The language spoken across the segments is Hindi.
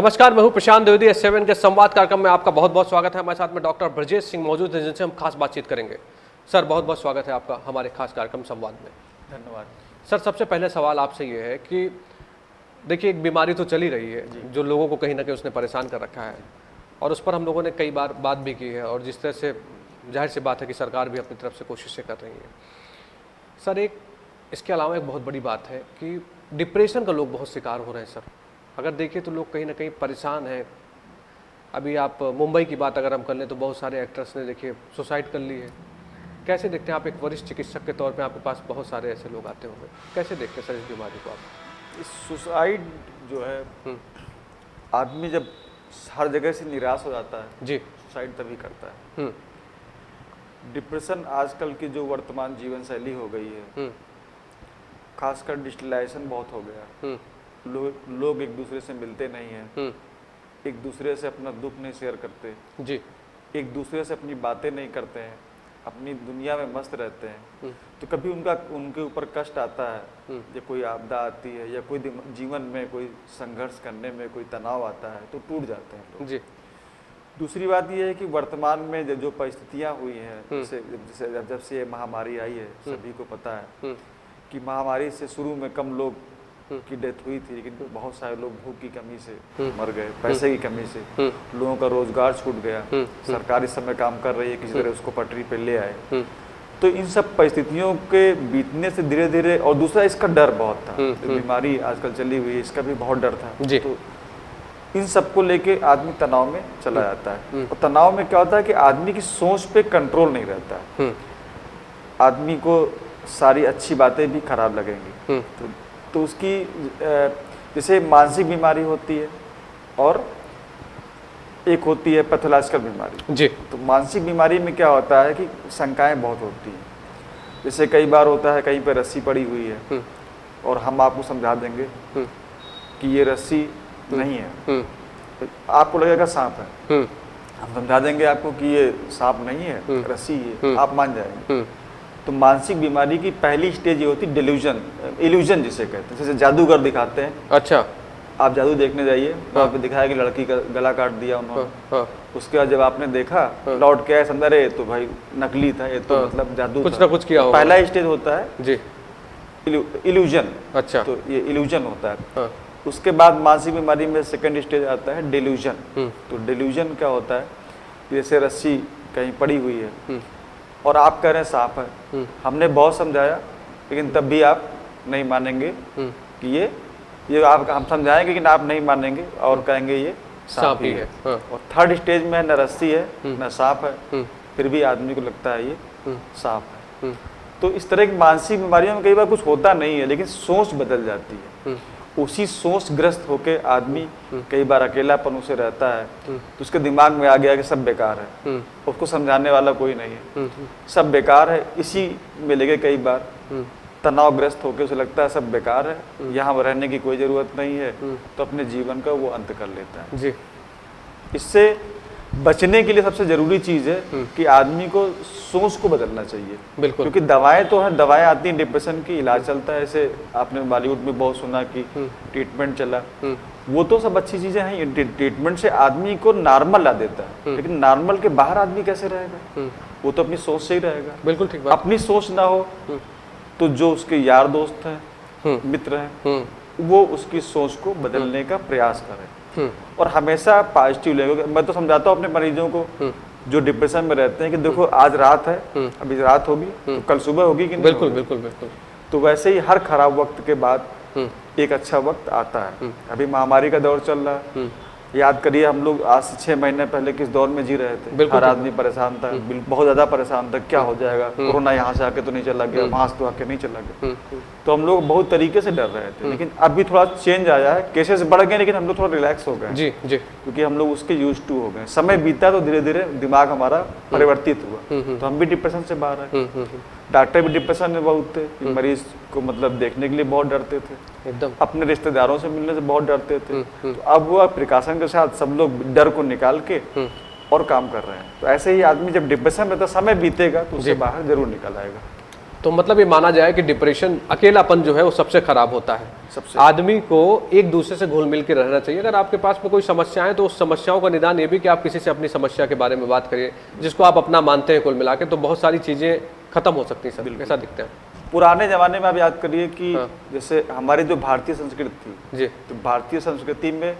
नमस्कार, मैं हूं प्रशांत द्विवेदी। S7 के संवाद कार्यक्रम में आपका बहुत बहुत स्वागत है। हमारे साथ में डॉक्टर ब्रजेश सिंह मौजूद हैं, जिनसे हम खास बातचीत करेंगे। सर, बहुत बहुत स्वागत है आपका हमारे खास कार्यक्रम संवाद में। धन्यवाद सर, सबसे पहले सवाल आपसे ये है कि देखिए, एक बीमारी तो चली रही है जो लोगों को कहीं ना कहीं उसने परेशान कर रखा है, और उस पर हम लोगों ने कई बार बात भी की है, और जिस तरह से जाहिर सी बात है कि सरकार भी अपनी तरफ से कोशिशें कर रही है। सर, एक इसके अलावा एक बहुत बड़ी बात है कि डिप्रेशन का लोग बहुत शिकार हो रहे हैं। सर, अगर देखिए तो लोग कहीं ना कहीं परेशान हैं। अभी आप मुंबई की बात अगर हम कर लें तो बहुत सारे एक्टर्स ने देखिए सुसाइड कर ली है। कैसे देखते हैं आप, एक वरिष्ठ चिकित्सक के तौर पे आपके पास बहुत सारे ऐसे लोग आते होंगे, कैसे देखते हैं सर इस बीमारी को आप? इस सुसाइड जो है, आदमी जब हर जगह से निराश हो जाता है जी, सुसाइड तभी करता है। डिप्रेशन आजकल की जो वर्तमान जीवन शैली हो गई है, खासकर डिजिटलाइजेशन बहुत हो गया। लोग एक दूसरे से मिलते नहीं हैं, एक दूसरे से अपना दुख नहीं शेयर करते जी, एक दूसरे से अपनी बातें नहीं करते हैं, अपनी दुनिया में मस्त रहते हैं। तो कभी उनके ऊपर कष्ट आता है, जब कोई आपदा आती है या कोई जीवन में कोई संघर्ष करने में कोई तनाव आता है तो टूट जाते हैं लोग। जी। दूसरी बात यह है कि वर्तमान में जो परिस्थितियां हुई हैं, जब से ये महामारी आई है, सभी को पता है कि महामारी से शुरू में कम लोग की डेथ हुई थी, लेकिन बहुत सारे लोग भूख की कमी से मर गए, पैसे की कमी से लोगों का रोजगार छूट गया। सरकार इस समय काम कर रही है किसी तरह उसको पटरी पे ले आए। तो इन सब परिस्थितियों के बीतने से धीरे धीरे, और दूसरा इसका डर बहुत था, बीमारी आजकल चली हुई है इसका भी बहुत डर था। तो इन सबको लेके आदमी तनाव में चला जाता है, और तनाव में क्या होता है कि आदमी की सोच पे कंट्रोल नहीं रहता है। आदमी को सारी अच्छी बातें भी खराब लगेंगी। तो उसकी जैसे मानसिक बीमारी होती है और एक होती है पैथोलॉजिकल बीमारी जी। तो मानसिक बीमारी में क्या होता है कि शंकाएं बहुत होती हैं। जैसे कई बार होता है कहीं पे रस्सी पड़ी हुई है और हम आपको समझा देंगे कि ये रस्सी नहीं है, आपको लगेगा सांप है। हम समझा देंगे आपको कि ये सांप नहीं है, रस्सी है, आप मान जाएंगे। तो मानसिक बीमारी की पहली स्टेज ये होती है डिल्यूजन, इल्यूजन जिसे कहते हैं। जैसे जादूगर दिखाते हैं। अच्छा। आप जादू देखने जाइए, वहाँ पे दिखाया कि लड़की का गला काट दिया उन्होंने। उसके बाद जब आपने देखा, लौट के आए अंदर, तो भाई नकली था, ये तो मतलब जादू कुछ ना कुछ किया होगा। पहला स्टेज होता है जी, इल्यूजन। अच्छा। तो ये इल्यूजन होता है। उसके बाद मानसिक बीमारी में सेकंड स्टेज आता है डिल्यूजन। तो डिल्यूजन क्या होता है, जैसे रस्सी कहीं पड़ी हुई है और आप कह रहे हैं सांप है, हमने बहुत समझाया लेकिन तब भी आप नहीं मानेंगे कि ये आप, हम समझाएंगे लेकिन आप नहीं मानेंगे और कहेंगे ये सांप ही है। और थर्ड स्टेज में न रस्सी है न सांप है, फिर भी आदमी को लगता है ये सांप है। तो इस तरह की मानसिक बीमारियों में कई बार कुछ होता नहीं है, लेकिन सोच बदल जाती है। उसी सोच ग्रस्त होके आदमी कई बार अकेलापन उसे रहता है, तो उसके दिमाग में आ गया कि सब बेकार है, उसको समझाने वाला कोई नहीं है, सब बेकार है। इसी में लेके कई बार तनावग्रस्त होकर उसे लगता है सब बेकार है, यहाँ रहने की कोई ज़रूरत नहीं है, तो अपने जीवन का वो अंत कर लेता है। जी। इससे बचने के लिए सबसे जरूरी चीज़ है कि आदमी को सोच को बदलना चाहिए। बिल्कुल। क्योंकि दवाएं तो हैं, दवाएं आती हैं, डिप्रेशन की इलाज चलता है। ऐसे आपने बॉलीवुड में बहुत सुना कि ट्रीटमेंट चला, वो तो सब अच्छी चीज़ें हैं। ट्रीटमेंट से आदमी को नॉर्मल ला देता है, लेकिन नॉर्मल के बाहर आदमी कैसे रहेगा? वो तो अपनी सोच से ही रहेगा। बिल्कुल ठीक बात। अपनी सोच ना हो तो जो उसके यार दोस्त हैं, मित्र हैं, वो उसकी सोच को बदलने का प्रयास करें और हमेशा पॉजिटिव लेंगे। मैं तो समझाता हूँ अपने मरीजों को जो डिप्रेशन में रहते हैं कि देखो आज रात है, अभी रात होगी तो कल सुबह होगी कि नहीं? बिल्कुल बिल्कुल बिल्कुल। तो वैसे ही हर खराब वक्त के बाद एक अच्छा वक्त आता है। अभी महामारी का दौर चल रहा है, याद करिए हम लोग आज से 6 महीने पहले किस दौर में जी रहे थे। हर आदमी परेशान था, बहुत ज्यादा परेशाान था, क्या हो जाएगा, कोरोना यहाँ से आके तो नहीं चला गया, वहां से तो आके नहीं चला गया। तो हम लोग बहुत तरीके से डर रहे थे, लेकिन अभी थोड़ा चेंज आया है, केसेस बढ़ गए लेकिन हम लोग थोड़ा रिलैक्स हो गए। जी जी। क्योंकि हम लोग उसके यूज टू हो गए, समय बीता तो धीरे धीरे दिमाग हमारा परिवर्तित हुआ, तो हम भी डिप्रेशन से बाहर आए। डॉक्टर भी डिप्रेशन में बहुत थे, मरीज को मतलब देखने के लिए बहुत डरते थे, एकदम अपने रिश्तेदारों से मिलने से बहुत डरते थे। तो अब वो प्रिकॉशन के साथ सब लोग डर को निकाल के और काम कर रहे हैं। तो ऐसे ही आदमी जब डिप्रेशन में तो समय बीतेगा तो उससे बाहर जरूर निकल आएगा। तो मतलब ये माना जाए कि डिप्रेशन, अकेलापन जो है वो सबसे खराब होता है। सबसे आदमी को एक दूसरे से घुल मिल के रहना चाहिए। अगर आपके पास में कोई समस्या है तो उस समस्याओं का निदान ये भी कि आप किसी से अपनी समस्या के बारे में बात करिए, जिसको आप अपना मानते हैं कुल मिला के, तो बहुत सारी चीज़ें खत्म हो सकती हैं। सब ऐसा दिखता है। पुराने ज़माने में आप याद करिए कि हाँ। जैसे हमारी जो भारतीय संस्कृति थी, जी तो भारतीय संस्कृति में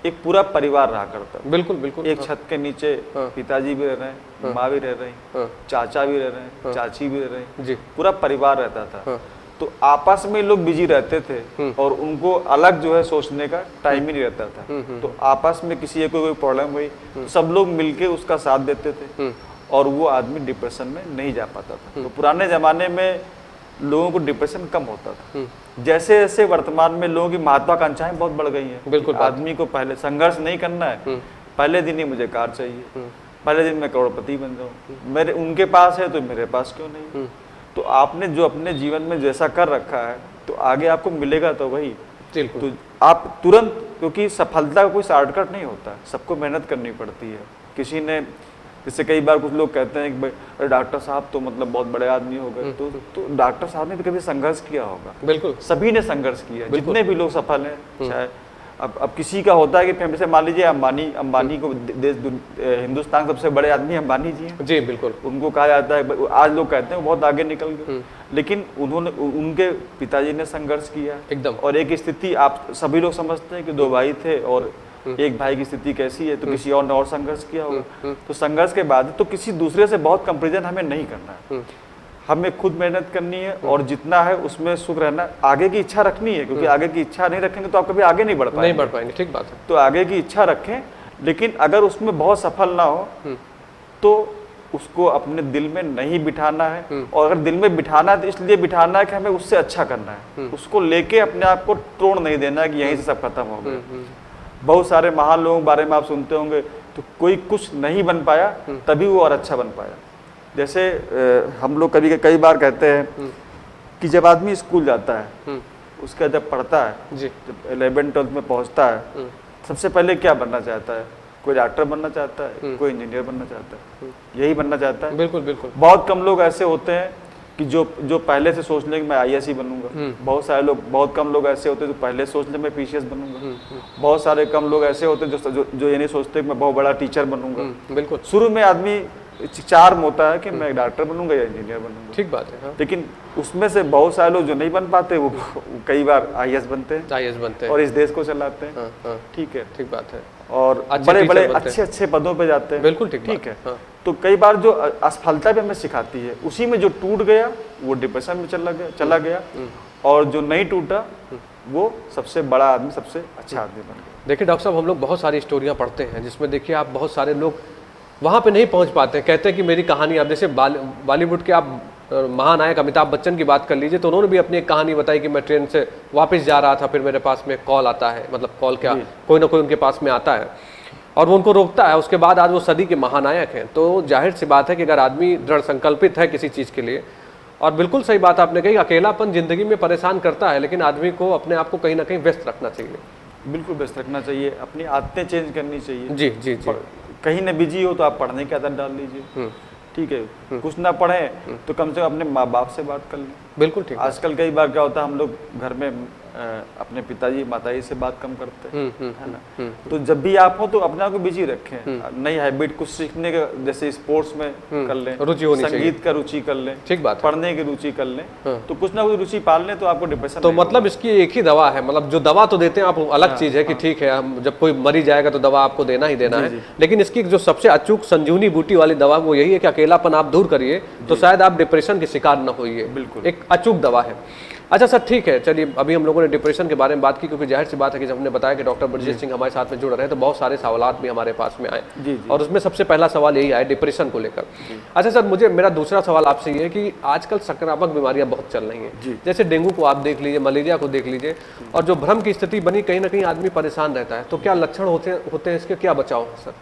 एक पूरा परिवार रहा करता था। बिल्कुल बिल्कुल। एक छत के नीचे पिताजी भी रह रहे हैं, माँ भी रह रही, चाचा भी रह रहे हैं, चाची भी रह रही, जी पूरा परिवार रहता था। तो आपस में लोग बिजी रहते थे और उनको अलग जो है सोचने का टाइम ही नहीं रहता था। तो आपस में किसी को कोई प्रॉब्लम हुई तो सब लोग मिलके उसका साथ देते थे और वो आदमी डिप्रेशन में नहीं जा पाता था। तो पुराने जमाने में लोगों को डिप्रेशन कम होता था। जैसे जैसे वर्तमान में लोगों की महत्वाकांक्षाएं बहुत बढ़ गई हैं। बिल्कुल। आदमी को पहले संघर्ष नहीं करना है, पहले दिन ही मुझे कार चाहिए, पहले दिन मैं करोड़पति बन जाऊं, मेरे उनके पास है तो मेरे पास क्यों नहीं। तो आपने जो अपने जीवन में जैसा कर रखा है तो आगे आपको मिलेगा तो वही। तो आप तुरंत, क्योंकि सफलता का कोई शॉर्टकट नहीं होता, सबको मेहनत करनी पड़ती है। किसी ने, जैसे कई बार कुछ लोग कहते हैं कि भाई अरे डॉक्टर साहब तो मतलब बहुत बड़े आदमी हो गए, तो डॉक्टर साहब ने भी कभी संघर्ष किया होगा। बिल्कुल, सभी ने संघर्ष किया, जितने भी लोग सफल हैं। चाहे अब किसी का होता है कि फैमिली से, मान लीजिए अंबानी को हिंदुस्तान के सबसे बड़े आदमी अंबानी जी हैं। जी बिल्कुल। उनको कहा जाता है, आज लोग कहते हैं वो बहुत आगे निकल गए, लेकिन उनके पिताजी ने संघर्ष किया एकदम। और एक स्थिति आप सभी लोग समझते हैं कि दो भाई थे और एक भाई की स्थिति कैसी है, तो किसी और ने और संघर्ष किया होगा। तो संघर्ष के बाद तो किसी दूसरे से बहुत कंपैरिजन हमें नहीं करना है, हमें खुद मेहनत करनी है और जितना है उसमें सुख रहना, आगे की इच्छा रखनी है, क्योंकि आगे की इच्छा नहीं रखेंगे तो आप कभी आगे नहीं बढ़ पाएंगे। ठीक बात है। तो आगे की इच्छा रखें, लेकिन अगर उसमें बहुत सफल ना हो तो उसको अपने दिल में नहीं बिठाना है। और अगर दिल में बिठाना है तो इसलिए बिठाना है कि हमें उससे अच्छा करना है, उसको लेके अपने आप को तोड़ नहीं देना है कि यहीं से सब खत्म हो गया। बहुत सारे महान लोगों के बारे में आप सुनते होंगे, तो कोई कुछ नहीं बन पाया तभी वो और अच्छा बन पाया। जैसे हम लोग कई बार कहते हैं कि जब आदमी स्कूल जाता है, उसका जब पढ़ता है, जब 11-12 में पहुंचता है, सबसे पहले क्या बनना चाहता है? कोई डॉक्टर बनना चाहता है, कोई इंजीनियर बनना चाहता है, यही बनना चाहता है। बिल्कुल बिल्कुल। बहुत कम लोग ऐसे होते हैं कि जो पहले से सोच लें कि मैं IAS ही बनूंगा। बहुत कम लोग ऐसे होते हैं जो पहले सोच लें मैं PCS बनूंगा। बहुत सारे कम लोग ऐसे होते हैं जो ये नहीं सोचते कि मैं बहुत बड़ा टीचर बनूंगा। बिल्कुल। शुरू में आदमी चार्म होता है कि मैं डॉक्टर बनूंगा या इंजीनियर बनूंगा। ठीक बात है। लेकिन उसमें से बहुत सारे लोग जो नहीं बन पाते वो कई बार IAS बनते हैं और इस देश को चलाते हैं। ठीक है, ठीक बात है। और बड़े बड़े अच्छे पदों पे जाते हैं। बिल्कुल ठीक है। तो कई बार जो असफलता भी हमें सिखाती है, उसी में जो टूट गया वो डिप्रेशन में चला गया और जो नहीं टूटा वो सबसे बड़ा आदमी, सबसे अच्छा आदमी बन गया। देखिए डॉक्टर साहब, हम लोग बहुत सारी स्टोरियां पढ़ते हैं जिसमें देखिए आप बहुत सारे लोग वहाँ पे नहीं पहुँच पाते, कहते हैं कि मेरी कहानी, आप जैसे बॉलीवुड के आप महानायक अमिताभ बच्चन की बात कर लीजिए, तो उन्होंने भी अपनी एक कहानी बताई कि मैं ट्रेन से वापस जा रहा था, फिर मेरे पास में कॉल आता है, मतलब कॉल क्या, कोई ना कोई उनके पास में आता है और वो उनको रोकता है। उसके बाद आज वो सदी के महानायक हैं। तो जाहिर सी बात है कि अगर आदमी दृढ़ संकल्पित है किसी चीज़ के लिए, और बिल्कुल सही बात आपने कही, अकेलापन जिंदगी में परेशान करता है, लेकिन आदमी को अपने आप को कहीं ना कहीं व्यस्त रखना चाहिए। बिल्कुल व्यस्त रखना चाहिए, अपनी आदतें चेंज करनी चाहिए। जी जी जी। कहीं न बिजी हो तो आप पढ़ने की आदत डाल लीजिए। ठीक है, कुछ ना पढ़ें तो कम से कम अपने माँ बाप से बात कर लें। बिल्कुल ठीक। आजकल कई बार क्या होता है, हम लोग घर में अपने पिताजी माताजी से बात कम करते हैं, है ना। तो जब भी आप हो तो अपने आप को बिजी रखें, नई हैबिट कुछ सीखने का, जैसे स्पोर्ट्स में कर लें, रुचि होनी चाहिए, संगीत का रुचि कर लें, ठीक बात, पढ़ने की रुचि कर लें, तो कुछ ना कुछ रुचि पाल लें तो आपको डिप्रेशन। तो मतलब इसकी एक ही दवा है, मतलब जो दवा तो देते हैं आप, अलग चीज है कि ठीक है हम जब कोई मरी जाएगा तो दवा आपको देना ही देना है, लेकिन इसकी जो सबसे अचूक संजीवनी बूटी वाली दवा वो यही है कि अकेलापन आप दूर करिए तो शायद आप डिप्रेशन के शिकार न होइए। बिल्कुल, एक अचूक दवा है। अच्छा सर, ठीक है, चलिए अभी हम लोगों ने डिप्रेशन के बारे में बात की, क्योंकि जाहिर सी बात है कि जब हमने बताया कि डॉक्टर ब्रजेश सिंह हमारे साथ में जुड़ रहे हैं तो बहुत सारे सवालात भी हमारे पास में आए, और उसमें सबसे पहला सवाल यही आया डिप्रेशन को लेकर। अच्छा सर, मेरा दूसरा सवाल आपसे ये है कि आजकल संक्रामक बीमारियां बहुत चल रही हैं, जैसे डेंगू को आप देख लीजिए, मलेरिया को देख लीजिए, और जो भ्रम की स्थिति बनी, कहीं ना कहीं आदमी परेशान रहता है, तो क्या लक्षण होते हैं इसके, क्या बचाव है सर?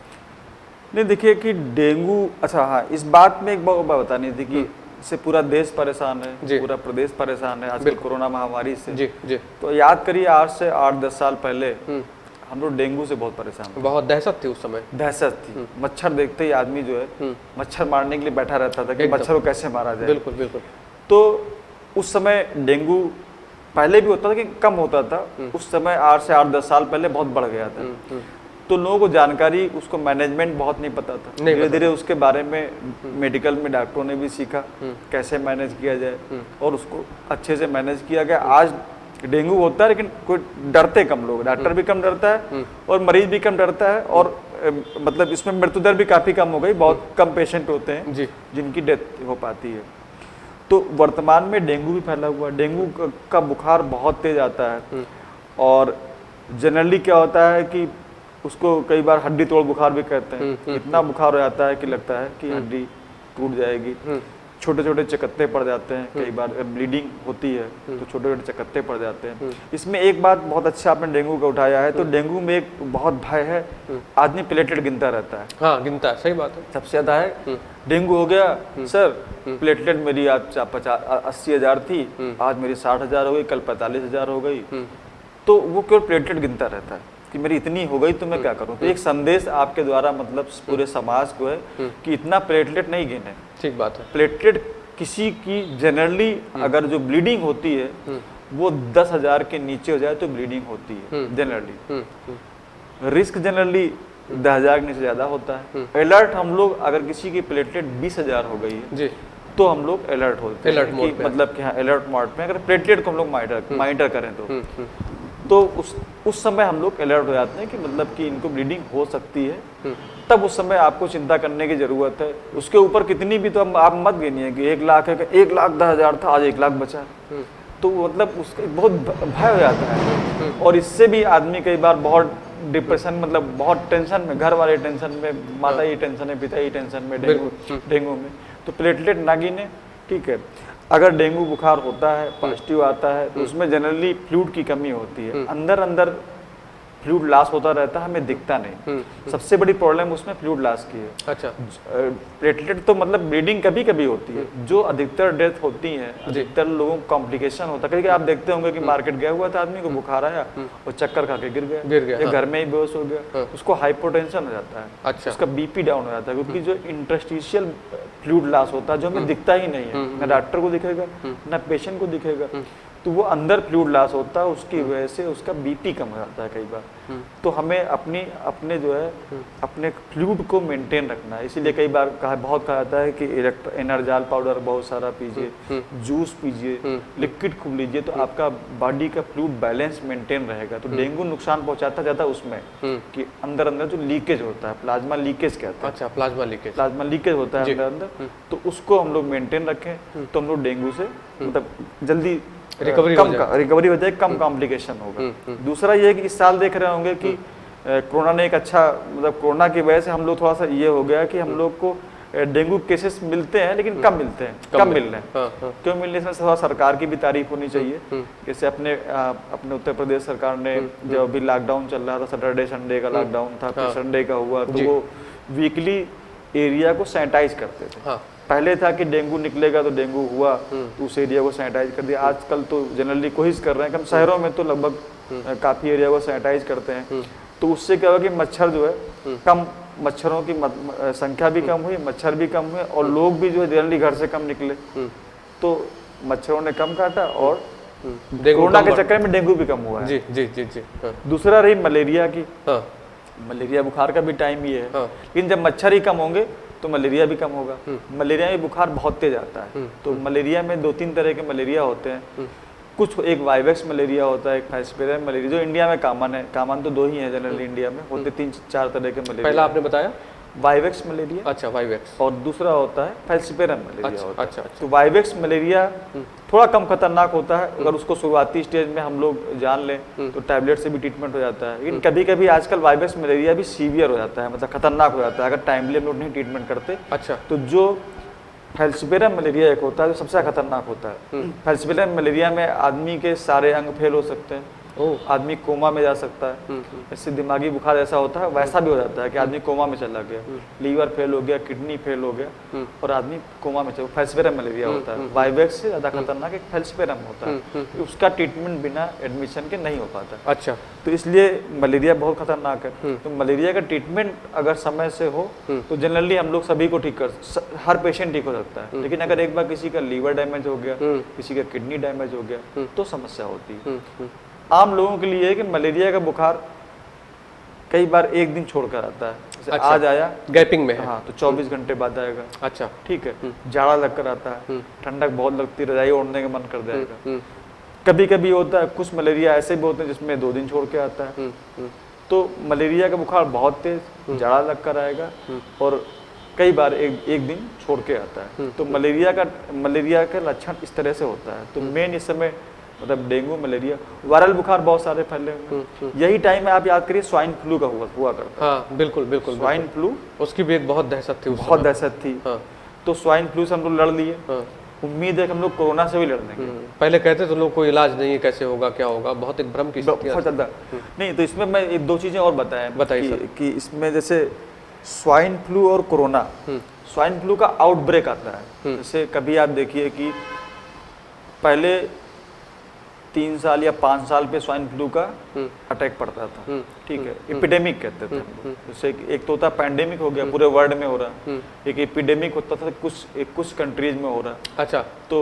नहीं, देखिए कि डेंगू, अच्छा हाँ, इस बात में एक बात बतानी थी कि से पूरा देश परेशान है, पूरा प्रदेश परेशान है आजकल कोरोना महामारी से। जी जी। तो याद करिए आज से 8-10 साल पहले हम लोग डेंगू से बहुत परेशान थे, बहुत दहशत थी उस समय, दहशत थी। मच्छर देखते ही आदमी जो है मच्छर मारने के लिए बैठा रहता था कि मच्छर को कैसे मारा जाए। बिल्कुल बिल्कुल। तो उस समय डेंगू पहले भी होता था कि कम होता था, उस समय 8 से 8-10 साल पहले बहुत बढ़ गया था। तो लोगों को जानकारी, उसको मैनेजमेंट बहुत नहीं पता था। धीरे धीरे उसके बारे में मेडिकल में डॉक्टरों ने भी सीखा कैसे मैनेज किया जाए और उसको अच्छे से मैनेज किया गया। आज डेंगू होता है लेकिन कोई डरते कम लोग, डॉक्टर भी कम डरता है और मरीज भी कम डरता है, और मतलब इसमें मृत्यु दर भी काफ़ी कम हो गई। बहुत कम पेशेंट होते हैं जिनकी डेथ हो पाती है। तो वर्तमान में डेंगू भी फैला हुआ है। डेंगू का बुखार बहुत तेज आता है और जनरली क्या होता है कि उसको कई बार हड्डी तोड़ बुखार भी कहते हैं। इतना बुखार हो जाता है कि लगता है कि हड्डी टूट जाएगी। छोटे छोटे चकत्ते पड़ जाते हैं, कई बार ब्लीडिंग होती है तो छोटे छोटे चकत्ते पड़ जाते हैं। इसमें एक बात बहुत अच्छा आपने डेंगू का उठाया है, तो डेंगू में एक बहुत भय है, आदमी प्लेटलेट गिनता रहता है। हाँ, गिनता है, सही बात है। सबसे ज्यादा है डेंगू हो गया सर, प्लेटलेट मेरी आज 80,000 थी, आज मेरी 60,000 हो गई, कल 45,000 हो गई। तो वो केवल प्लेटलेट गिनता रहता है कि मेरी इतनी हो गई तो मैं क्या करूं। तो एक संदेश आपके द्वारा मतलब पूरे समाज को है कि इतना प्लेटलेट नहीं गिने। ठीक बात है। प्लेटलेट किसी की जनरली अगर जो ब्लीडिंग होती है वो 10,000 के नीचे हो जाए तो ब्लीडिंग होती है जनरली। रिस्क जनरली 10,000 के नीचे ज्यादा होता है। अलर्ट हम लोग अगर किसी की प्लेटलेट 20,000 हो गई है तो हम लोग अलर्ट होते हैं कि मतलब कि हाँ अलर्ट मोड में अगर प्लेटलेट को हम लोग मॉनिटर करें तो उस समय हम लोग अलर्ट हो जाते हैं कि मतलब कि इनको ब्लीडिंग हो सकती है। तब उस समय आपको चिंता करने की जरूरत है। उसके ऊपर कितनी भी तो आप मत गिनिए कि 1 लाख है, 1,10,000 था, आज 1 लाख बचा, तो मतलब उसका बहुत भय हो जाता है। और इससे भी आदमी कई बार बहुत डिप्रेशन, मतलब बहुत टेंशन में, घर वाले टेंशन में, माता ही टेंशन है, पिता ही टेंशन में, डेंगू में। तो प्लेटलेट ना गिने, ठीक है। अगर डेंगू बुखार होता है, पॉजिटिव आता है, तो उसमें जनरली फ्लूइड की कमी होती है, अंदर अंदर फ्लूइड लॉस होता रहता है, हमें दिखता नहीं। सबसे बड़ी प्रॉब्लम उसमें फ्लूइड लॉस की है। अच्छा। प्लेटलेट तो मतलब ब्लीडिंग कभी कभी होती है, जो अधिकतर डेथ होती है, अधिकतर लोगों को कॉम्प्लिकेशन होता है। कभी आप देखते होंगे कि मार्केट गया हुआ था आदमी को, बुखार आया और चक्कर खा के गिर गया या घर में ही बेहोश हो गया, उसको हाइपोटेंशन हो जाता है। अच्छा। उसका बीपी डाउन हो जाता है, क्योंकि जो इंटरस्टिशियल फ्लूइड लॉस होता है जो हमें दिखता ही नहीं है, ना डॉक्टर को दिखेगा ना पेशेंट को दिखेगा, तो वो अंदर फ्लूइड लॉस होता है, उसकी वजह से उसका बीपी कम हो जाता है कई बार। तो हमें अपने जो है अपने फ्लूइड को मेंटेन रखना है। इसीलिए कई बार बहुत कहा जाता है कि एनर्जाल पाउडर बहुत सारा पीजिए, जूस पीजिए, लिक्विड खूब लीजिए, तो आपका बॉडी का फ्लूइड बैलेंस मेंटेन रहेगा। तो डेंगू नुकसान पहुंचाता जाता उसमें कि अंदर अंदर जो लीकेज होता है, प्लाज्मा लीकेज कहते हैं। अच्छा, प्लाज्मा लीकेज होता है अंदर अंदर, तो उसको हम लोग मेंटेन रखें तो हम लोग डेंगू से मतलब जल्दी रिकवरी हो जाए, कम कॉम्प्लिकेशन होगा। दूसरा ये है कि इस साल देख रहे होंगे कि कोरोना ने एक अच्छा मतलब कोरोना की वजह से हम लोग थोड़ा सा ये हो गया कि हम लोग को डेंगू केसेस मिलते हैं लेकिन कम मिलते हैं, कम मिल रहे हैं। क्यों मिलने से थोड़ा सरकार की भी तारीफ होनी चाहिए। जैसे अपने उत्तर प्रदेश सरकार ने जब अभी लॉकडाउन चल रहा था, सैटरडे संडे का लॉकडाउन था, फिर संडे का हुआ, तो वो वीकली एरिया को सैनिटाइज करते थे। पहले था कि डेंगू निकलेगा तो डेंगू हुआ तो उस एरिया को सैनिटाइज कर दिया। आजकल तो जनरली कोशिश कर रहे हैं, कम शहरों में तो लगभग काफी एरिया को सैनिटाइज करते हैं। तो उससे क्या होगा कि मच्छर जो है कम, मच्छरों की संख्या भी कम हुई, मच्छर भी कम हुए और लोग भी जो है जनरली घर से कम निकले, तो मच्छरों ने कम काटा और कोरोना के चक्कर में डेंगू भी कम हुआ है। जी जी जी जी। दूसरा रही मलेरिया की। मलेरिया बुखार का भी टाइम ही है, लेकिन जब मच्छर ही कम होंगे तो मलेरिया भी कम होगा। मलेरिया में बुखार बहुत तेज आता है। तो मलेरिया में 2-3 तरह के मलेरिया होते हैं। कुछ एक वाइवेक्स मलेरिया होता है, एक फैल्सिपेरम मलेरिया, जो इंडिया में कॉमन है। कॉमन तो 2 ही है जनरली इंडिया में, होते 3-4 तरह के मलेरिया। पहला आपने बताया वाइवेक्स मलेरिया। अच्छा, वाइवेक्स। और दूसरा होता है फैल्सिपेरम मलेरिया होता है। अच्छा। तो वाइवेक्स मलेरिया थोड़ा कम खतरनाक होता है, अगर उसको शुरुआती स्टेज में हम लोग जान लें तो टैबलेट से भी ट्रीटमेंट हो जाता है। लेकिन कभी कभी आजकल वाइवेक्स मलेरिया भी सीवियर हो जाता है, मतलब खतरनाक हो जाता है अगर टाइमली हम लोग नहीं ट्रीटमेंट करते। अच्छा। तो जो फैल्सिपेरम मलेरिया एक होता है जो सबसे खतरनाक होता है। फैल्सिपेरम मलेरिया में आदमी के सारे अंग फेल हो सकते हैं, ओह। आदमी कोमा में जा सकता है। इससे दिमागी बुखार ऐसा होता है वैसा भी हो जाता है कि आदमी कोमा में चला गया, लीवर फेल हो गया, किडनी फेल हो गया और आदमी कोमा में चला। फैल्सिपेरम मलेरिया होता है, वाइवेक्स से ज़्यादा खतरनाक एक फैल्सिपेरम होता है। उसका ट्रीटमेंट बिना एडमिशन के नहीं हो पाता। अच्छा। तो इसलिए मलेरिया बहुत खतरनाक है। तो मलेरिया का ट्रीटमेंट अगर समय से हो तो जनरली हम लोग सभी को ठीक हर पेशेंट ठीक हो सकता है। लेकिन अगर एक बार किसी का लीवर डैमेज हो गया, किसी का किडनी डैमेज हो गया तो समस्या होती है। आम लोगों के लिए है कि मलेरिया का बुखार कई बार एक दिन छोड़कर आता है। जैसे अच्छा, आज आया गैपिंग में है। हाँ, तो 24 घंटे बाद आएगा। अच्छा, ठीक है। जाड़ा लगकर आता है, ठंडक बहुत लगती है, रजाई ओढ़ने का मन कर जाएगा। कभी कभी होता है कुछ मलेरिया ऐसे भी होते हैं जिसमें 2 दिन छोड़ के आता है। तो मलेरिया का बुखार बहुत तेज जाड़ा लगकर आएगा और कई बार एक दिन छोड़ के आता है। तो मलेरिया का लक्षण इस तरह से होता है। तो मेन इस समय मतलब डेंगू, मलेरिया, वायरल बुखार बहुत सारे फैले हुए हैं। यही टाइम में आप याद करिए स्वाइन फ्लू का हुआ करता है। हाँ, बिल्कुल बिल्कुल। स्वाइन फ्लू, उसकी भी एक बहुत दहशत थी, बहुत दहशत थी। हाँ। तो स्वाइन फ्लू से हम लोग लड़ लिए। हाँ। उम्मीद है कि हम लोग कोरोना से भी लड़ लेंगे। पहले कहते थे लोग कोई इलाज नहीं है, कैसे होगा, क्या होगा, बहुत एक भ्रम की स्थिति बहुत ज़्यादा। नहीं, तो इसमें मैं एक दो चीज़ें और बताइए कि इसमें जैसे स्वाइन फ्लू और कोरोना, स्वाइन फ्लू का आउटब्रेक आता है। जैसे कभी आप देखिए कि पहले 3 साल या 5 साल पे स्वाइन फ्लू का अटैक पड़ता था। ठीक है, एपिडेमिक कहते थे हम लोग। जैसे एक तो होता पैंडेमिक हो गया, पूरे वर्ल्ड में हो रहा। एक एपिडेमिक होता था कुछ कंट्रीज में हो रहा। अच्छा। तो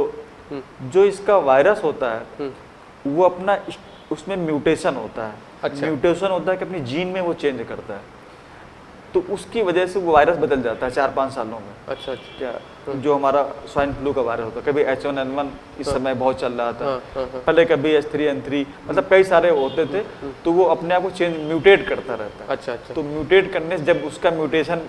जो इसका वायरस होता है वो अपना उसमें म्यूटेशन होता है। अच्छा। म्यूटेशन होता है कि अपनी जीन में वो चेंज करता है, तो उसकी वजह से वो वायरस बदल जाता है 4-5 सालों में। अच्छा। क्या जो हमारा स्वाइन फ्लू का वायरस होता है, कभी H1N1 इस समय बहुत चल रहा था। पहले कभी H3N3, मतलब कई सारे होते थे। तो वो अपने आप को म्यूटेट करता रहता है। अच्छा अच्छा। तो म्यूटेट करने से जब उसका म्यूटेशन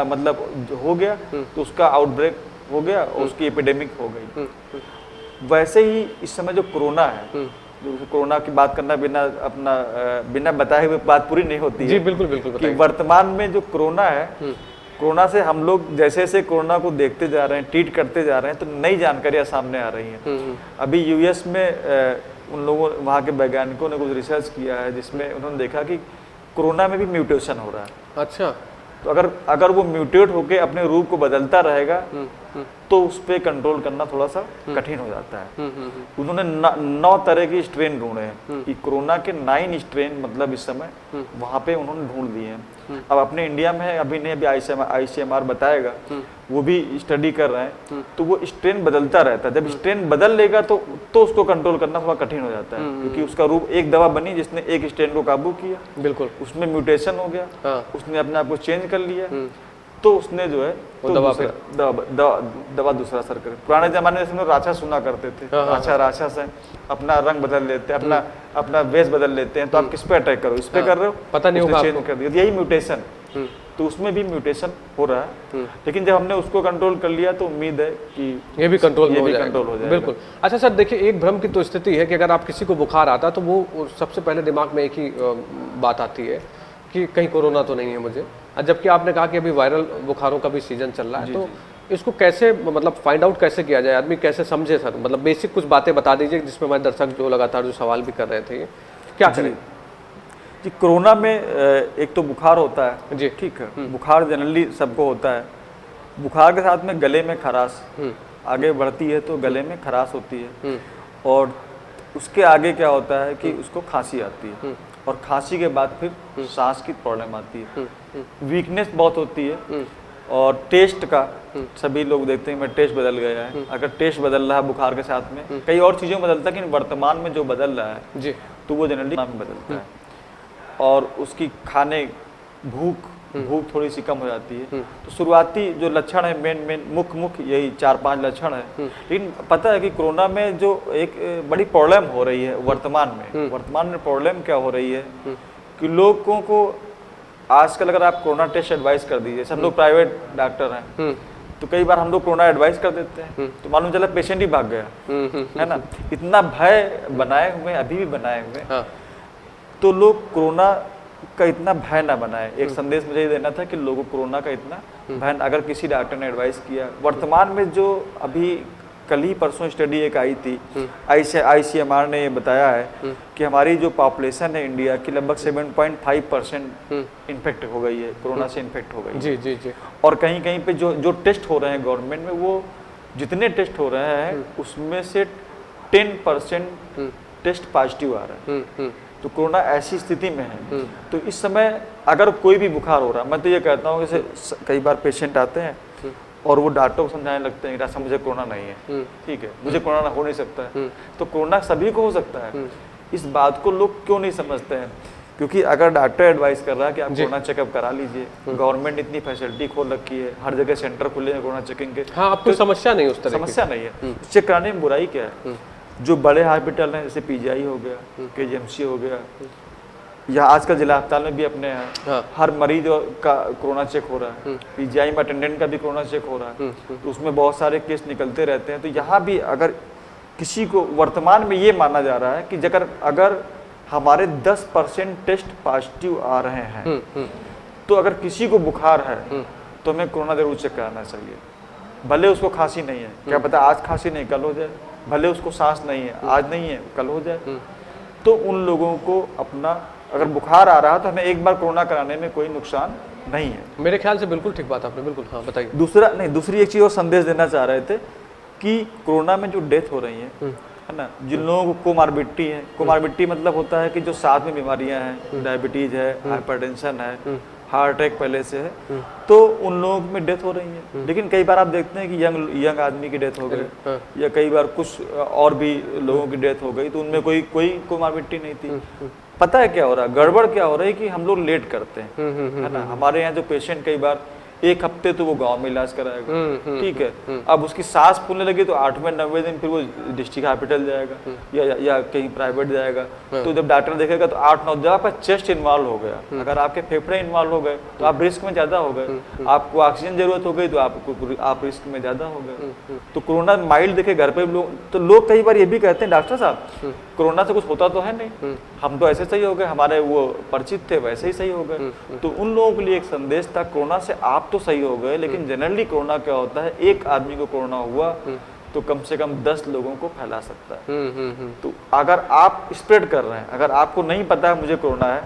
मतलब हो गया तो उसका आउटब्रेक हो गया और उसकी एपिडेमिक हो गई। वैसे ही इस समय जो कोरोना है, जो कोरोना की बात करना बिना बताए हुए बात पूरी नहीं होती है। जी बिल्कुल बिल्कुल। कि वर्तमान में जो कोरोना है, कोरोना से हम लोग जैसे जैसे कोरोना को देखते जा रहे हैं, ट्रीट करते जा रहे हैं, तो नई जानकारियां सामने आ रही हैं। अभी यूएस में उन लोगों वहाँ के वैज्ञानिकों ने कुछ रिसर्च किया है जिसमें उन्होंने देखा कि कोरोना में भी म्यूटेशन हो रहा है। अच्छा। तो अगर वो म्यूटेट होके अपने रूप को बदलता रहेगा तो उस पर कंट्रोल करना थोड़ा सा कठिन हो जाता है। उन्होंने 9 तरह के स्ट्रेन ढूंढे हैं कि कोरोना के 9 स्ट्रेन मतलब इस समय वहाँ पे उन्होंने ढूंढ लिए हैं। अब अपने इंडिया में अभी ICMR बताएगा, वो भी स्टडी कर रहे हैं। तो वो स्ट्रेन बदलता रहता है। जब स्ट्रेन बदल लेगा तो उसको कंट्रोल करना थोड़ा कठिन हो जाता है, क्योंकि उसका रूप एक दवा बनी जिसने एक स्ट्रेन को काबू किया, बिल्कुल उसमें म्यूटेशन हो गया, उसने अपने आप को चेंज कर लिया, तो उसने जो है तो दवा दूसरा असर करे। पुराने जमाने में हम लोग राछा सुना करते थे, राछा से अपना रंग बदल लेते हैं, अपना वेश बदल लेते हैं। तो आप किस पे अटैक करो, इस पे कर रहे हो, पता नहीं होगा, चेंज कर दिया, यही म्यूटेशन। तो उसमें भी म्यूटेशन हो रहा है। लेकिन जब हमने उसको कंट्रोल कर लिया तो उम्मीद है कि ये भी कंट्रोल हो जाएगा। बिल्कुल। अच्छा सर, देखिए एक भ्रम की तो स्थिति है कि अगर आप किसी को बुखार आता है तो वो सबसे पहले दिमाग में एक ही बात आती है कि कहीं कोरोना तो नहीं है मुझे। जबकि आपने कहा कि अभी वायरल बुखारों का भी सीजन चल रहा है, तो इसको कैसे मतलब फाइंड आउट कैसे किया जाए, आदमी कैसे समझे सर? मतलब बेसिक कुछ बातें बता दीजिए जिसमें हमारे दर्शक जो लगातार जो सवाल भी कर रहे थे, क्या करें? जी, कोरोना में एक तो बुखार होता है जी, ठीक है। बुखार जनरली सबको होता है। बुखार के साथ में गले में खराश आगे बढ़ती है, तो गले में खराश होती है, और उसके आगे क्या होता है कि उसको खांसी आती है, और खांसी के बाद फिर सांस की प्रॉब्लम आती है, वीकनेस बहुत होती है, और टेस्ट का सभी लोग देखते हैं मैं टेस्ट बदल गया है। अगर टेस्ट बदल रहा है बुखार के साथ में, कई और चीज़ों में बदलता है, लेकिन वर्तमान में जो बदल रहा है जी, तो वो जनरली में बदलता है। और उसकी खाने भूख थोड़ी सी कम हो जाती है। तो शुरुआती जो लक्षण है मेन मुख्य यही 4-5 लक्षण है। लेकिन पता है कि कोरोना में जो एक बड़ी प्रॉब्लम हो रही है वर्तमान में प्रॉब्लम क्या हो रही है कि लोगों को आजकल अगर आप कोरोना टेस्ट एडवाइस कर दीजिए, सब लोग प्राइवेट डॉक्टर हैं, तो कई बार हम लोग कोरोना एडवाइस कर देते हैं तो मालूम चला पेशेंट ही भाग गया, है ना। इतना भय बनाए हुए, अभी भी बनाए हुए। तो लोग कोरोना का इतना भय ना बनाए। एक संदेश मुझे ये देना था कि लोगों को कोरोना का इतना भय, अगर किसी डॉक्टर ने एडवाइस किया, वर्तमान में जो अभी कल ही परसों स्टडी एक आई थी, ICMR ने ये बताया है कि हमारी जो पॉपुलेशन है इंडिया की लगभग 7.5% इन्फेक्ट हो गई है, कोरोना से इन्फेक्ट हो गई है। जी जी जी। और कहीं कहीं पे जो टेस्ट हो रहे हैं गवर्नमेंट में, वो जितने टेस्ट हो रहे हैं उसमें से 10% टेस्ट पॉजिटिव आ रहा है। तो कोरोना ऐसी स्थिति में है। तो इस समय अगर कोई भी बुखार हो रहा है, मैं तो ये कहता हूँ जैसे कई बार पेशेंट आते हैं और वो डॉक्टर को समझाने लगते हैं कि मुझे कोरोना नहीं है, ठीक है, मुझे कोरोना हो नहीं सकता है। तो कोरोना सभी को हो सकता है। इस बात को लोग क्यों नहीं समझते हैं? क्योंकि अगर डॉक्टर एडवाइस कर रहा है कि आप कोरोना चेकअप करा लीजिए, गवर्नमेंट इतनी फैसिलिटी खोल रखी है, हर जगह सेंटर खुले हैं कोरोना चेकिंग के। हाँ, अब तो समस्या नहीं, उस तरह समस्या नहीं है। चेक कराने में बुराई क्या है? जो बड़े हॉस्पिटल हैं जैसे PGI हो गया, KGMC हो गया, या आजकल जिला अस्पताल में भी अपने हैं, हाँ। हर मरीज का कोरोना चेक हो रहा है। PGI में अटेंडेंट का भी कोरोना चेक हो रहा है। तो उसमें बहुत सारे केस निकलते रहते हैं। तो यहाँ भी अगर किसी को वर्तमान में ये माना जा रहा है कि अगर हमारे 10% टेस्ट पॉजिटिव आ रहे हैं, तो अगर किसी को बुखार है तो हमें कोरोना जरूर चेक कराना चाहिए। भले उसको खांसी नहीं है, क्या पता आज खांसी नहीं कल हो जाए, भले उसको सांस नहीं है आज नहीं है कल हो जाए। तो उन लोगों को अपना, अगर बुखार आ रहा है तो हमें एक बार कोरोना कराने में कोई नुकसान नहीं है। मेरे ख्याल से बिल्कुल ठीक बात आपने, बिल्कुल। हाँ, बताइए। दूसरी एक चीज़ और संदेश देना चाह रहे थे कि कोरोना में जो डेथ हो रही है ना, जिन लोगों को कोमार्बिडिटी है, कोमार्बिडिटी मतलब होता है कि जो साथ में बीमारियां हैं, डायबिटीज है, हाइपरटेंशन है, हार्ट अटैक पहले से है, तो उन लोगों में डेथ हो रही है। लेकिन कई बार आप देखते हैं कि यंग आदमी की डेथ हो गई, या कई बार कुछ और भी लोगों की डेथ हो गई, तो उनमें कोई कोमार्बिडिटी नहीं थी। पता है क्या हो रहा है? गड़बड़ क्या हो रहा है कि हम लोग लेट करते हैं, है ना। हमारे यहाँ जो पेशेंट कई बार एक हफ्ते तो वो गांव में इलाज कराएगा, ठीक है, अब उसकी सांस फूलने लगी तो 8वें 9वें दिन फिर वो डिस्ट्रिक्ट हॉस्पिटल जाएगा या कहीं प्राइवेट जाएगा। तो जब डॉक्टर देखेगा तो 8-9, जब आपका चेस्ट इन्वॉल्व हो गया, अगर आपके फेफड़े इन्वॉल्व हो गए तो आप रिस्क में ज्यादा हो गए, आपको ऑक्सीजन जरूरत हो गई तो आप रिस्क में ज्यादा हो गए। तो कोरोना माइल्ड देखे घर पे लोग, तो लोग कई बार ये भी कहते हैं डॉक्टर साहब कोरोना से कुछ होता तो है नहीं, हम तो ऐसे सही हो गए, हमारे वो परिचित थे वैसे ही सही हो गए। तो उन लोगों के लिए एक संदेश था, कोरोना से आप तो सही हो गए, लेकिन जनरली कोरोना क्या होता है, एक आदमी को कोरोना हुआ तो कम से कम 10 लोगों को फैला सकता है। तो अगर आप स्प्रेड कर रहे हैं, अगर आपको नहीं पता है मुझे कोरोना है,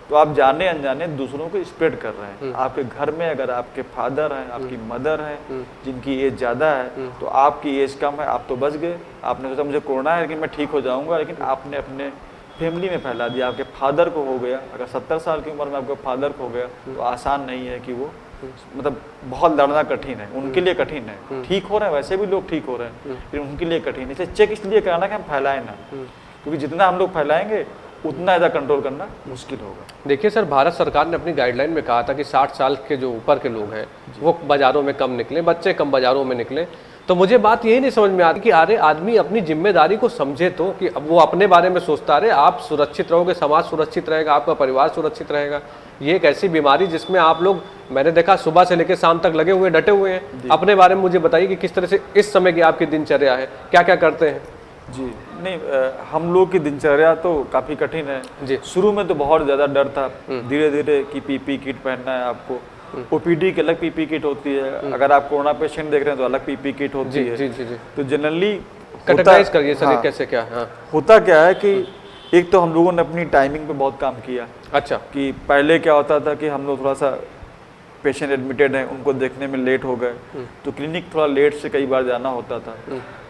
तो आप जाने अनजाने दूसरों को स्प्रेड कर रहे हैं। आपके घर में अगर आपके फादर हैं, आपकी मदर हैं, जिनकी एज ज़्यादा है, तो आपकी एज कम है, आप तो बच गए, आपने सोचा मुझे कोरोना है लेकिन मैं ठीक हो जाऊंगा, लेकिन आपने अपने फैमिली में फैला दिया। आपके फादर को हो गया, अगर 70 साल की उम्र में आपके फादर को हो गया, तो आसान नहीं है कि वो, मतलब बहुत लड़ना कठिन है, उनके लिए कठिन है। ठीक हो रहे हैं, वैसे भी लोग ठीक हो रहे हैं, लेकिन उनके लिए कठिन है। इसलिए चेक इसलिए कराना कि हम फैलाएं ना, क्योंकि जितना हम लोग फैलाएंगे उतना ज़्यादा कंट्रोल करना मुश्किल होगा। देखिए सर, भारत सरकार ने अपनी गाइडलाइन में कहा था कि 60 साल के जो ऊपर के लोग हैं वो बाज़ारों में कम निकलें, बच्चे कम बाज़ारों में निकलें। तो मुझे बात यही नहीं समझ में आती कि अरे आदमी अपनी जिम्मेदारी को समझे, तो कि अब वो अपने बारे में सोचता रहे, आप सुरक्षित रहोगे, समाज सुरक्षित रहेगा, आपका परिवार सुरक्षित रहेगा। ये एक ऐसी बीमारी जिसमें आप लोग, मैंने देखा सुबह से लेकर शाम तक लगे हुए, डटे हुए हैं। अपने बारे में मुझे बताइए कि किस तरह से इस समय की आपकी दिनचर्या है, क्या क्या करते हैं? जी नहीं, हम लोग की दिनचर्या तो काफ़ी कठिन है जी। शुरू में तो बहुत ज़्यादा डर था, धीरे धीरे कि PPE किट पहनना है आपको, OPD की अलग PPE किट होती है, अगर आप कोरोना पेशेंट देख रहे हैं तो अलग PPE किट होती है। जी जी जी। तो जनरली कैटेगराइज करिए सर, कैसे क्या? हाँ, होता क्या है कि एक तो हम लोगों ने अपनी टाइमिंग पे बहुत काम किया। अच्छा। कि पहले क्या होता था कि हम लोग थोड़ा सा पेशेंट एडमिटेड हैं, उनको देखने में लेट हो गए, तो क्लिनिक थोड़ा लेट से कई बार जाना होता था।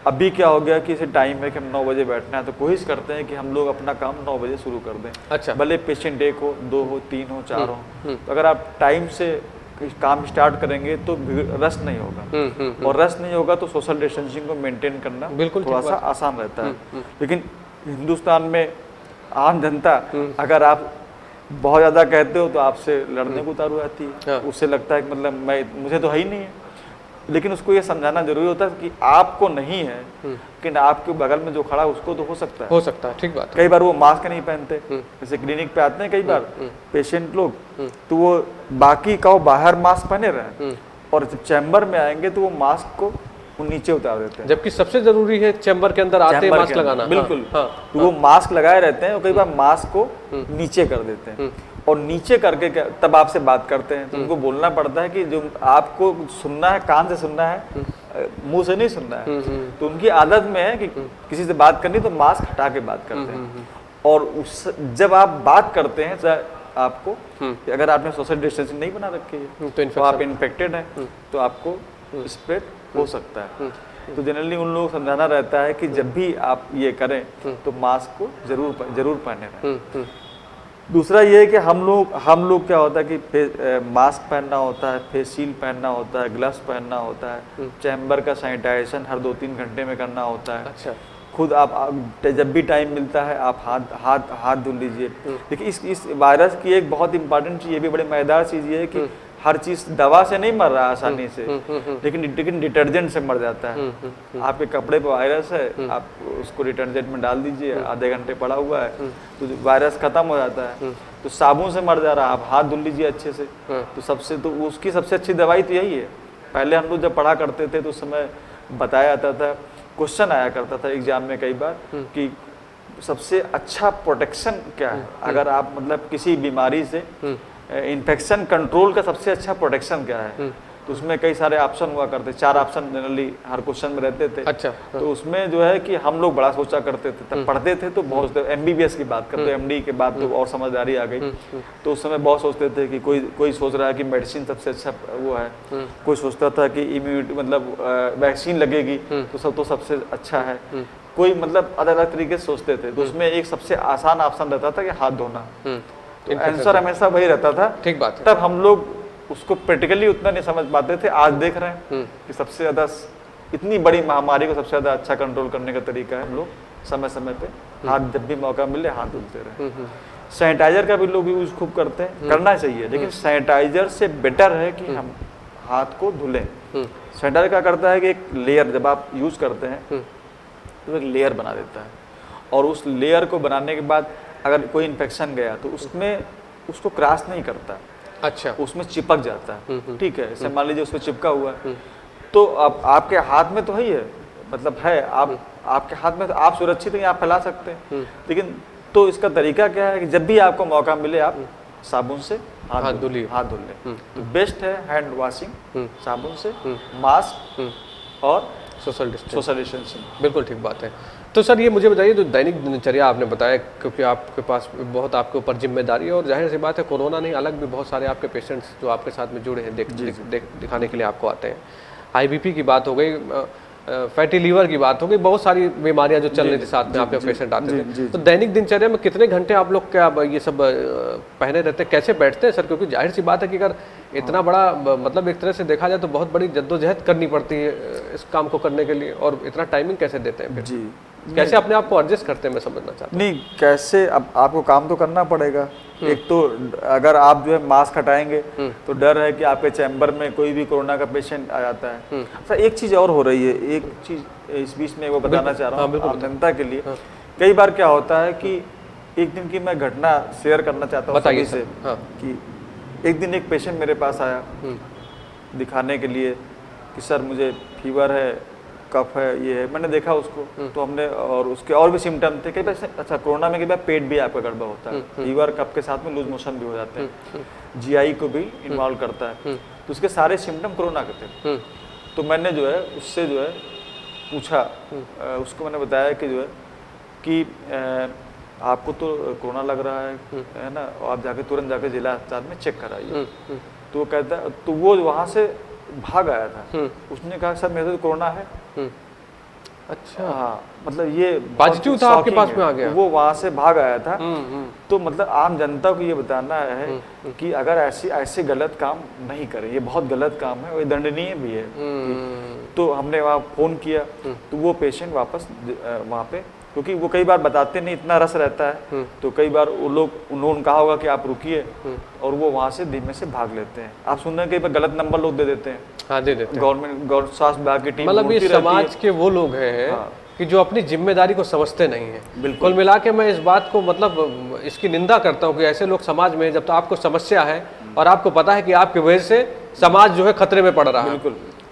अभी क्या हो गया कि इसे टाइम है कि हम 9 बजे बैठना है, तो कोशिश करते हैं कि हम लोग अपना काम 9 बजे शुरू कर दें। अच्छा। भले पेशेंट 1 हो, 2 हो, 3 हो, 4 हो, तो अगर आप टाइम से काम स्टार्ट करेंगे तो रश नहीं होगा, और रश नहीं होगा तो सोशल डिस्टेंसिंग को मेंटेन करना बिल्कुल थोड़ा सा आसान रहता है। लेकिन हिंदुस्तान में आम जनता, अगर आप बहुत ज़्यादा कहते हो तो आपसे लड़ने को उतारू आती है। उससे लगता है कि मतलब मुझे तो है ही नहीं है, लेकिन उसको ये समझाना जरूरी होता है कि आपको नहीं है, लेकिन आपके बगल में जो खड़ा है उसको तो हो सकता है। ठीक बात। कई बार वो मास्क नहीं पहनते, जैसे क्लिनिक पे आते हैं कई बार पेशेंट लोग, तो वो बाकी का वो बाहर मास्क पहने रहे, और जब चैम्बर में आएंगे तो वो मास्क को नीचे उतार देते हैं, जबकि सबसे जरूरी है चैम्बर के अंदर आते मास्क लगाना। बिल्कुल। तो वो मास्क लगाए रहते हैं और कई बार मास्क को नीचे कर देते हैं, और नीचे करके तब आपसे बात करते हैं। तो उनको बोलना पड़ता है कि जो आपको सुनना है, कान से सुनना है, मुंह से नहीं सुनना है। तो उनकी आदत में है कि किसी से बात करनी तो मास्क हटा के बात करते हैं। और उस जब आप बात करते हैं तो आपको अगर आपने सोशल डिस्टेंसिंग नहीं बना रखी है तो आप इन्फेक्टेड हैं तो आपको स्प्रेड हो सकता है। तो जनरली उन लोगों को समझाना रहता है कि जब भी आप ये करें तो मास्क को जरूर पहने रहें। दूसरा ये है कि हम लोग क्या होता है कि मास्क पहनना होता है, फेस शील्ड पहनना होता है, ग्लव्स पहनना होता है, चैम्बर का सैनिटाइजेशन हर 2-3 घंटे में करना होता है। अच्छा। खुद आप जब भी टाइम मिलता है आप हाथ धुल लीजिए। देखिए इस वायरस की एक बहुत इंपॉर्टेंट चीज़, ये भी बड़े मजेदार चीज़ ये है कि हर चीज़ दवा से नहीं मर रहा आसानी से, लेकिन डिटर्जेंट से मर जाता है। आपके कपड़े पे वायरस है, आप उसको डिटर्जेंट में डाल दीजिए, आधे घंटे पड़ा हुआ है तो वायरस खत्म हो जाता है। तो साबुन से मर जा रहा है, आप हाथ धुल लीजिए अच्छे से। तो उसकी सबसे अच्छी दवाई तो यही है। पहले हम लोग जब पढ़ा करते थे तो उस समय बताया जाता था, क्वेश्चन आया करता था एग्जाम में कई बार कि सबसे अच्छा प्रोटेक्शन क्या है। अगर आप मतलब किसी बीमारी से इन्फेक्शन कंट्रोल का सबसे अच्छा प्रोटेक्शन क्या है, तो उसमें कई सारे ऑप्शन हुआ करते, 4 ऑप्शन जनरली हर क्वेश्चन में रहते थे। अच्छा। तो उसमें जो है कि हम लोग बड़ा सोचा करते थे, तब पढ़ते थे तो बहुत MBBS की बात करते, MD के बाद तो और समझदारी आ गई। तो उस समय बहुत सोचते थे कि कोई सोच रहा है कि मेडिसिन सबसे अच्छा वो है, कोई सोचता था कि इम्यूनिटी मतलब वैक्सीन लगेगी तो सबसे अच्छा है, कोई मतलब अलग अलग तरीके से सोचते थे। तो उसमें एक सबसे आसान ऑप्शन रहता था कि हाथ धोना, तो आंसर हमेशा वही रहता था। ठीक बात है। तब हम लोग उसको प्रैक्टिकली उतना नहीं समझ पाते थे। आज देख रहे हैं कि सबसे ज्यादा इतनी बड़ी महामारी को सबसे ज्यादा अच्छा कंट्रोल करने का तरीका है हम लोग समय समय पे हाथ, जब भी मौका मिले हाथ धुलते रहे। सैनिटाइजर का भी लोग यूज खूब करते हैं, करना चाहिए, लेकिन सैनिटाइजर से बेटर है कि हम हाथ को धुलें। सैनिटाइजर क्या करता है कि एक लेयर जब आप यूज करते हैं तो एक लेयर बना देता है, और उस लेयर को बनाने के बाद अगर कोई इन्फेक्शन गया तो उसमें उसको क्रॉस नहीं करता। अच्छा। उसमें चिपक जाता है। ठीक है, जैसे मान लीजिए उसमें चिपका हुआ है तो अब आपके हाथ में तो ही है, मतलब है आपके हाथ में तो आप सुरक्षित हैं, आप फैला सकते हैं। लेकिन तो इसका तरीका क्या है कि जब भी आपको मौका मिले आप साबुन से हाथ धुल लें। तो बेस्ट है हैंड वॉशिंग साबुन से, मास्क और सोशल डिस्टेंसिंग। बिल्कुल ठीक बात है। तो सर ये मुझे बताइए, जो दैनिक दिनचर्या आपने बताया, क्योंकि आपके पास बहुत आपके ऊपर जिम्मेदारी है और जाहिर सी बात है कोरोना नहीं, अलग भी बहुत सारे आपके पेशेंट्स जो आपके साथ में जुड़े हैं दिखाने के लिए आपको आते हैं। IBP की बात हो गई, फैटी लीवर की बात हो गई, बहुत सारी बीमारियां जो चल रही थी साथ में आपके पेशेंट आते थे। तो दैनिक दिनचर्या में कितने घंटे आप लोग क्या ये सब पहने रहते हैं, कैसे बैठते हैं सर? क्योंकि जाहिर सी बात है कि अगर इतना बड़ा मतलब एक तरह से देखा जाए तो बहुत बड़ी जद्दोजहद करनी पड़ती है इस काम को करने के लिए, और इतना टाइमिंग कैसे देते हैं फिर? जी, कैसे अपने आप को एडजस्ट करते हैं, मैं समझना चाहता हूँ। नहीं, कैसे अब आपको काम तो करना पड़ेगा। एक तो अगर आप जो है मास्क हटाएंगे तो डर है कि आपके चैम्बर में कोई भी कोरोना का पेशेंट आ जाता है। अच्छा, एक चीज़ और हो रही है, एक चीज़ इस बीच में वो बताना चाह रहा हूँ आप जनता के लिए। कई बार क्या होता है कि एक दिन की मैं घटना शेयर करना चाहता हूँ सभी से कि एक दिन एक पेशेंट मेरे पास आया दिखाने के लिए कि सर मुझे फीवर है, कफ है, ये है। मैंने देखा उसको तो हमने, और उसके और भी सिम्टम थे कई बार। अच्छा, कोरोना में कई बार पेट भी आपका गड़बड़ होता है, फीवर कफ के साथ में लूज मोशन भी हो जाते हैं, GI को भी इन्वॉल्व करता है। तो उसके सारे सिम्टम कोरोना के थे। तो मैंने जो है उससे जो है पूछा, उसको मैंने बताया कि जो है कि आपको तो कोरोना लग रहा है ना, आप जाके तुरंत जाके जिला अस्पताल में चेक कराइए। तो वो कहता, तो वो वहाँ से भाग आया था। उसने कहा सर मेरे तो कोरोना है। अच्छा, हाँ, मतलब ये पॉजिटिव था, आपके पास में आ गया। वो वहाँ से भाग आया था। तो मतलब आम जनता को ये बताना है कि अगर ऐसे गलत काम नहीं करें, ये बहुत गलत काम है और ये दंडनीय भी है। तो हमने वहाँ फोन किया तो वो पेशेंट वापस वहाँ पे, क्योंकि वो कई बार बताते नहीं, इतना रस रहता है, तो कई बार उन्होंने कहा होगा कि आप रुकिए, और वो वहाँ से धीमे से भाग लेते हैं। आप सुन रहे हैं कई बार गलत नंबर लोग दे देते हैं। हाँ, दे देते हैं। गवर्नमेंट स्वास्थ्य विभाग की टीम, मतलब ये समाज के वो लोग हैं कि जो अपनी जिम्मेदारी को समझते नहीं है। कुल मिला के मैं इस बात को मतलब इसकी निंदा करता हूँ कि ऐसे लोग समाज में, जब तो आपको समस्या है और आपको पता है कि आपकी वजह से समाज जो है खतरे में पड़ रहा है,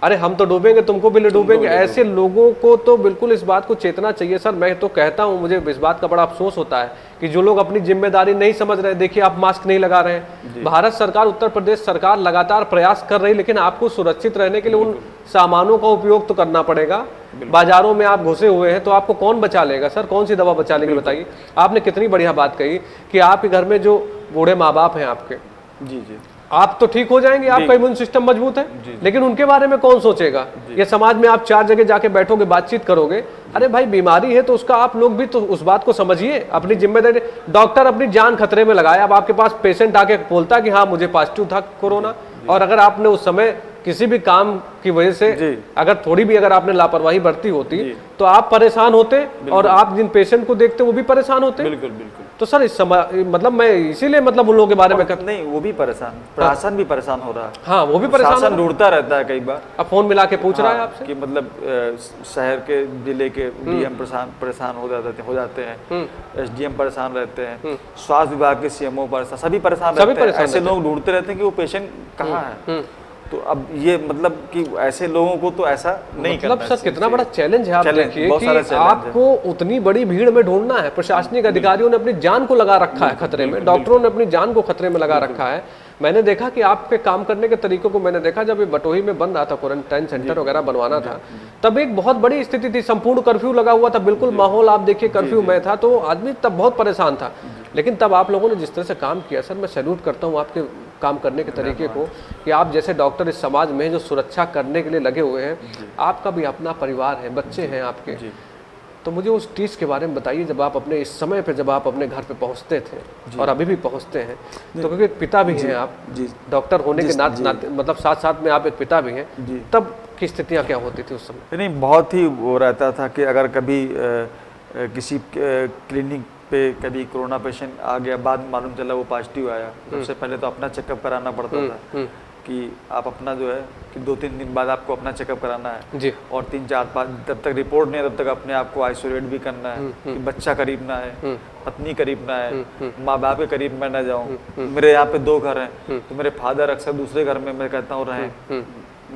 अरे हम तो डूबेंगे, तुमको भी डूबेंगे। ऐसे लोगों को तो बिल्कुल इस बात को चेतना चाहिए सर। मैं तो कहता हूं, मुझे इस बात का बड़ा अफसोस होता है कि जो लोग अपनी जिम्मेदारी नहीं समझ रहे। देखिए आप मास्क नहीं लगा रहे हैं, भारत सरकार, उत्तर प्रदेश सरकार लगातार प्रयास कर रही, लेकिन आपको सुरक्षित रहने के लिए उन सामानों का उपयोग तो करना पड़ेगा। बाजारों में आप घुसे हुए हैं तो आपको कौन बचा लेगा सर, कौन सी दवा बचा लेंगे बताइए। आपने कितनी बढ़िया बात कही कि आपके घर में जो बूढ़े माँ बाप हैं आपके, जी जी, आप तो ठीक हो जाएंगे, आपका इम्यून सिस्टम मजबूत है, लेकिन उनके बारे में कौन सोचेगा। ये समाज में आप 4 जगह जाके बैठोगे, बातचीत करोगे, अरे भाई बीमारी है तो उसका आप लोग भी तो उस बात को समझिए, अपनी जिम्मेदारी। डॉक्टर अपनी जान खतरे में लगाया, अब आपके पास पेशेंट आके बोलता कि हाँ मुझे पॉजिटिव था कोरोना, और अगर आपने उस समय किसी भी काम की वजह से अगर थोड़ी भी अगर आपने लापरवाही बरती होती तो आप परेशान होते, और आप जिन पेशेंट को देखते वो भी परेशान होते। बिल्कुल बिल्कुल। तो सर इस समय मतलब मैं इसीलिए मतलब उन लोगों के बारे में नहीं, वो भी परेशान, प्रशासन भी परेशान हो रहा है। हाँ वो भी परेशान, प्रशासन ढूंढता रहता है कई बार, अब फोन मिला के पूछ रहा है आपसे कि मतलब शहर के जिले के डीएम परेशान हो जाते हैं, एसडीएम परेशान रहते हैं, स्वास्थ्य विभाग के सीएमओ परेशान, सभी परेशान रहते हैं। ऐसे लोग ढूंढते रहते हैं कि वो पेशेंट कहाँ है। तो अब ये मतलब कि ऐसे लोगों को तो ऐसा नहीं करना मतलब सर कितना बड़ा चैलेंज है। आप देखिए कि आपको उतनी बड़ी भीड़ में ढूंढना है। प्रशासनिक अधिकारियों ने अपनी जान को लगा रखा है खतरे में, डॉक्टरों ने अपनी जान को खतरे में लगा रखा है। मैंने देखा कि आपके काम करने के तरीकों को मैंने देखा, जब ये बटोही में बन रहा था, क्वारंटाइन सेंटर वगैरह बनवाना था, तब एक बहुत बड़ी स्थिति थी, संपूर्ण कर्फ्यू लगा हुआ था, बिल्कुल माहौल आप देखिए कर्फ्यू में था, तो आदमी तब बहुत परेशान था। लेकिन तब आप लोगों ने जिस तरह से काम किया सर, मैं सैल्यूट करता हूँ आपके काम करने के तरीके को, कि आप जैसे डॉक्टर इस समाज में जो सुरक्षा करने के लिए लगे हुए हैं, आपका भी अपना परिवार है, बच्चे हैं आपके। तो मुझे उस चीज़ के बारे में बताइए, जब आप अपने इस समय पे जब आप अपने घर पे पहुंचते थे और अभी भी पहुंचते हैं, तो क्योंकि पिता भी हैं आप, डॉक्टर होने के नाते मतलब साथ साथ में आप एक पिता भी हैं, तब की स्थितियाँ क्या होती थी उस समय? नहीं, बहुत ही वो रहता था कि अगर कभी किसी क्लिनिक पे कभी कोरोना पेशेंट आ गया, बाद में मालूम चला वो पॉजिटिव आया, सबसे पहले तो अपना चेकअप कराना पड़ता था कि आप अपना जो है कि 2-3 दिन बाद आपको अपना चेकअप कराना है जी। और 3-4-5 जब तक रिपोर्ट नहीं है तब तक अपने आप को आइसोलेट भी करना है कि बच्चा करीब ना है, पत्नी करीब ना है, माँ बाप के करीब मैं ना जाऊँ। मेरे यहाँ पे 2 घर हैं, तो मेरे फादर अक्सर दूसरे घर में मैं कहता हूँ रहें,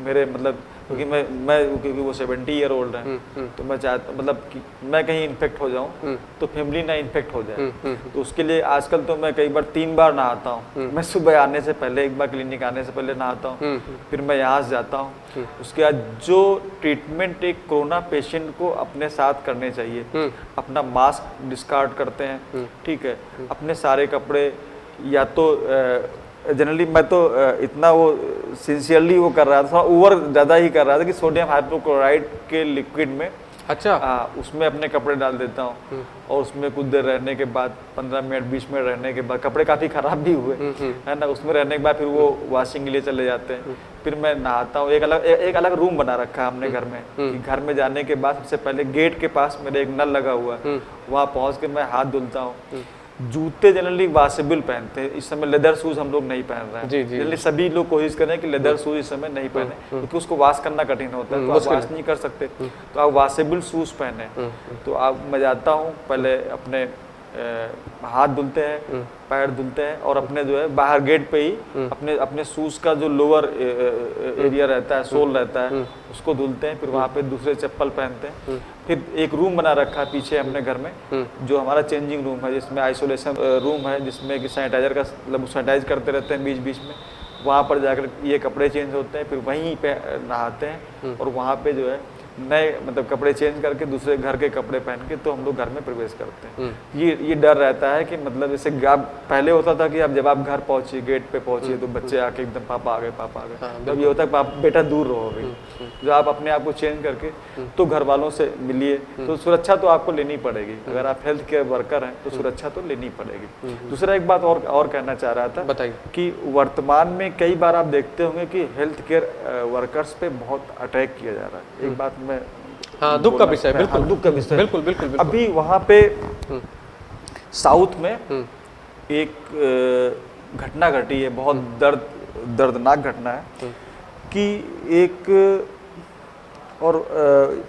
मेरे मतलब क्योंकि क्योंकि वो 70 ईयर ओल्ड है, तो मैं चाहता मतलब कि मैं कहीं इन्फेक्ट हो जाऊं तो फैमिली ना इन्फेक्ट हो जाए। तो उसके लिए आजकल तो मैं कई बार 3 बार नहाता हूं। मैं सुबह आने से पहले एक बार, क्लिनिक आने से पहले नहाता हूं, फिर मैं यहाँ से जाता हूँ। उसके बाद जो ट्रीटमेंट एक कोरोना पेशेंट को अपने साथ करने चाहिए, अपना मास्क डिस्कार्ड करते हैं, ठीक है, अपने सारे कपड़े, या तो जनरली मैं तो इतना वो सिंसियरली वो कर रहा था, ओवर ज़्यादा ही कर रहा था कि सोडियम हाइपोक्लोराइड के लिक्विड में, अच्छा उसमें अपने कपड़े डाल देता हूँ, और उसमें कुछ देर रहने के बाद 15 मिनट 20 मिनट रहने के बाद, कपड़े काफ़ी ख़राब भी हुए है ना, उसमें रहने के बाद फिर वो वॉशिंग के लिए चले जाते हैं। फिर मैं नहाता हूँ। एक अलग रूम बना रखा है हमने घर में, कि घर में जाने के बाद सबसे पहले गेट के पास मेरे एक नल लगा हुआ है, वहाँ पहुँच के मैं हाथ धुलता हूँ। जूते जनरली वॉशेबल पहनते हैं, इस समय लेदर शूज हम लोग नहीं पहन रहे हैं। जनरली सभी लोग कोशिश कर रहे हैं कि लेदर शूज इस समय नहीं पहने, क्योंकि उसको वॉश करना कठिन होता है, तो आप वॉश नहीं कर सकते, तो आप वॉशेबल शूज पहने। तो आप मैं जाता हूँ, पहले अपने हाथ धुलते हैं, पैर धुलते हैं, और अपने जो है बाहर गेट पे ही अपने शूज का जो लोअर एरिया रहता है, सोल रहता है, उसको धुलते हैं। फिर वहाँ पे दूसरे चप्पल पहनते हैं। फिर एक रूम बना रखा है पीछे हमने घर में, जो हमारा चेंजिंग रूम है, जिसमें आइसोलेशन रूम है, जिसमें कि सैनिटाइजर का मतलब सैनिटाइज करते रहते हैं बीच बीच में। वहाँ पर जाकर ये कपड़े चेंज होते हैं, फिर वहीं पे नहाते हैं, और वहाँ पे जो है नए मतलब कपड़े चेंज करके दूसरे घर के कपड़े पहन के तो हम लोग घर में प्रवेश करते हैं। ये डर रहता है कि मतलब जैसे पहले होता था कि अब जब आप घर पहुंचिए, गेट पे पहुंचिए, तो बच्चे आके एकदम पापा आ गए, पापा आ गए। तब ये होता है पापा बेटा दूर रहो अभी। जो आप अपने आप को चेंज करके तो घर वालों से मिलिए, तो सुरक्षा तो आपको लेनी पड़ेगी। अगर आप हेल्थ केयर वर्कर हैं तो सुरक्षा तो लेनी पड़ेगी। दूसरा एक बात और कहना चाह रहा था, बताइए, कि वर्तमान में कई बार आप देखते होंगे कि हेल्थ केयर वर्कर्स पे बहुत अटैक किया जा रहा है। एक बात मैं दुख का विषय, बिल्कुल दुख का विषय, बिल्कुल बिल्कुल। अभी वहाँ पे साउथ में एक घटना घटी है, बहुत दर्दनाक घटना है, कि एक और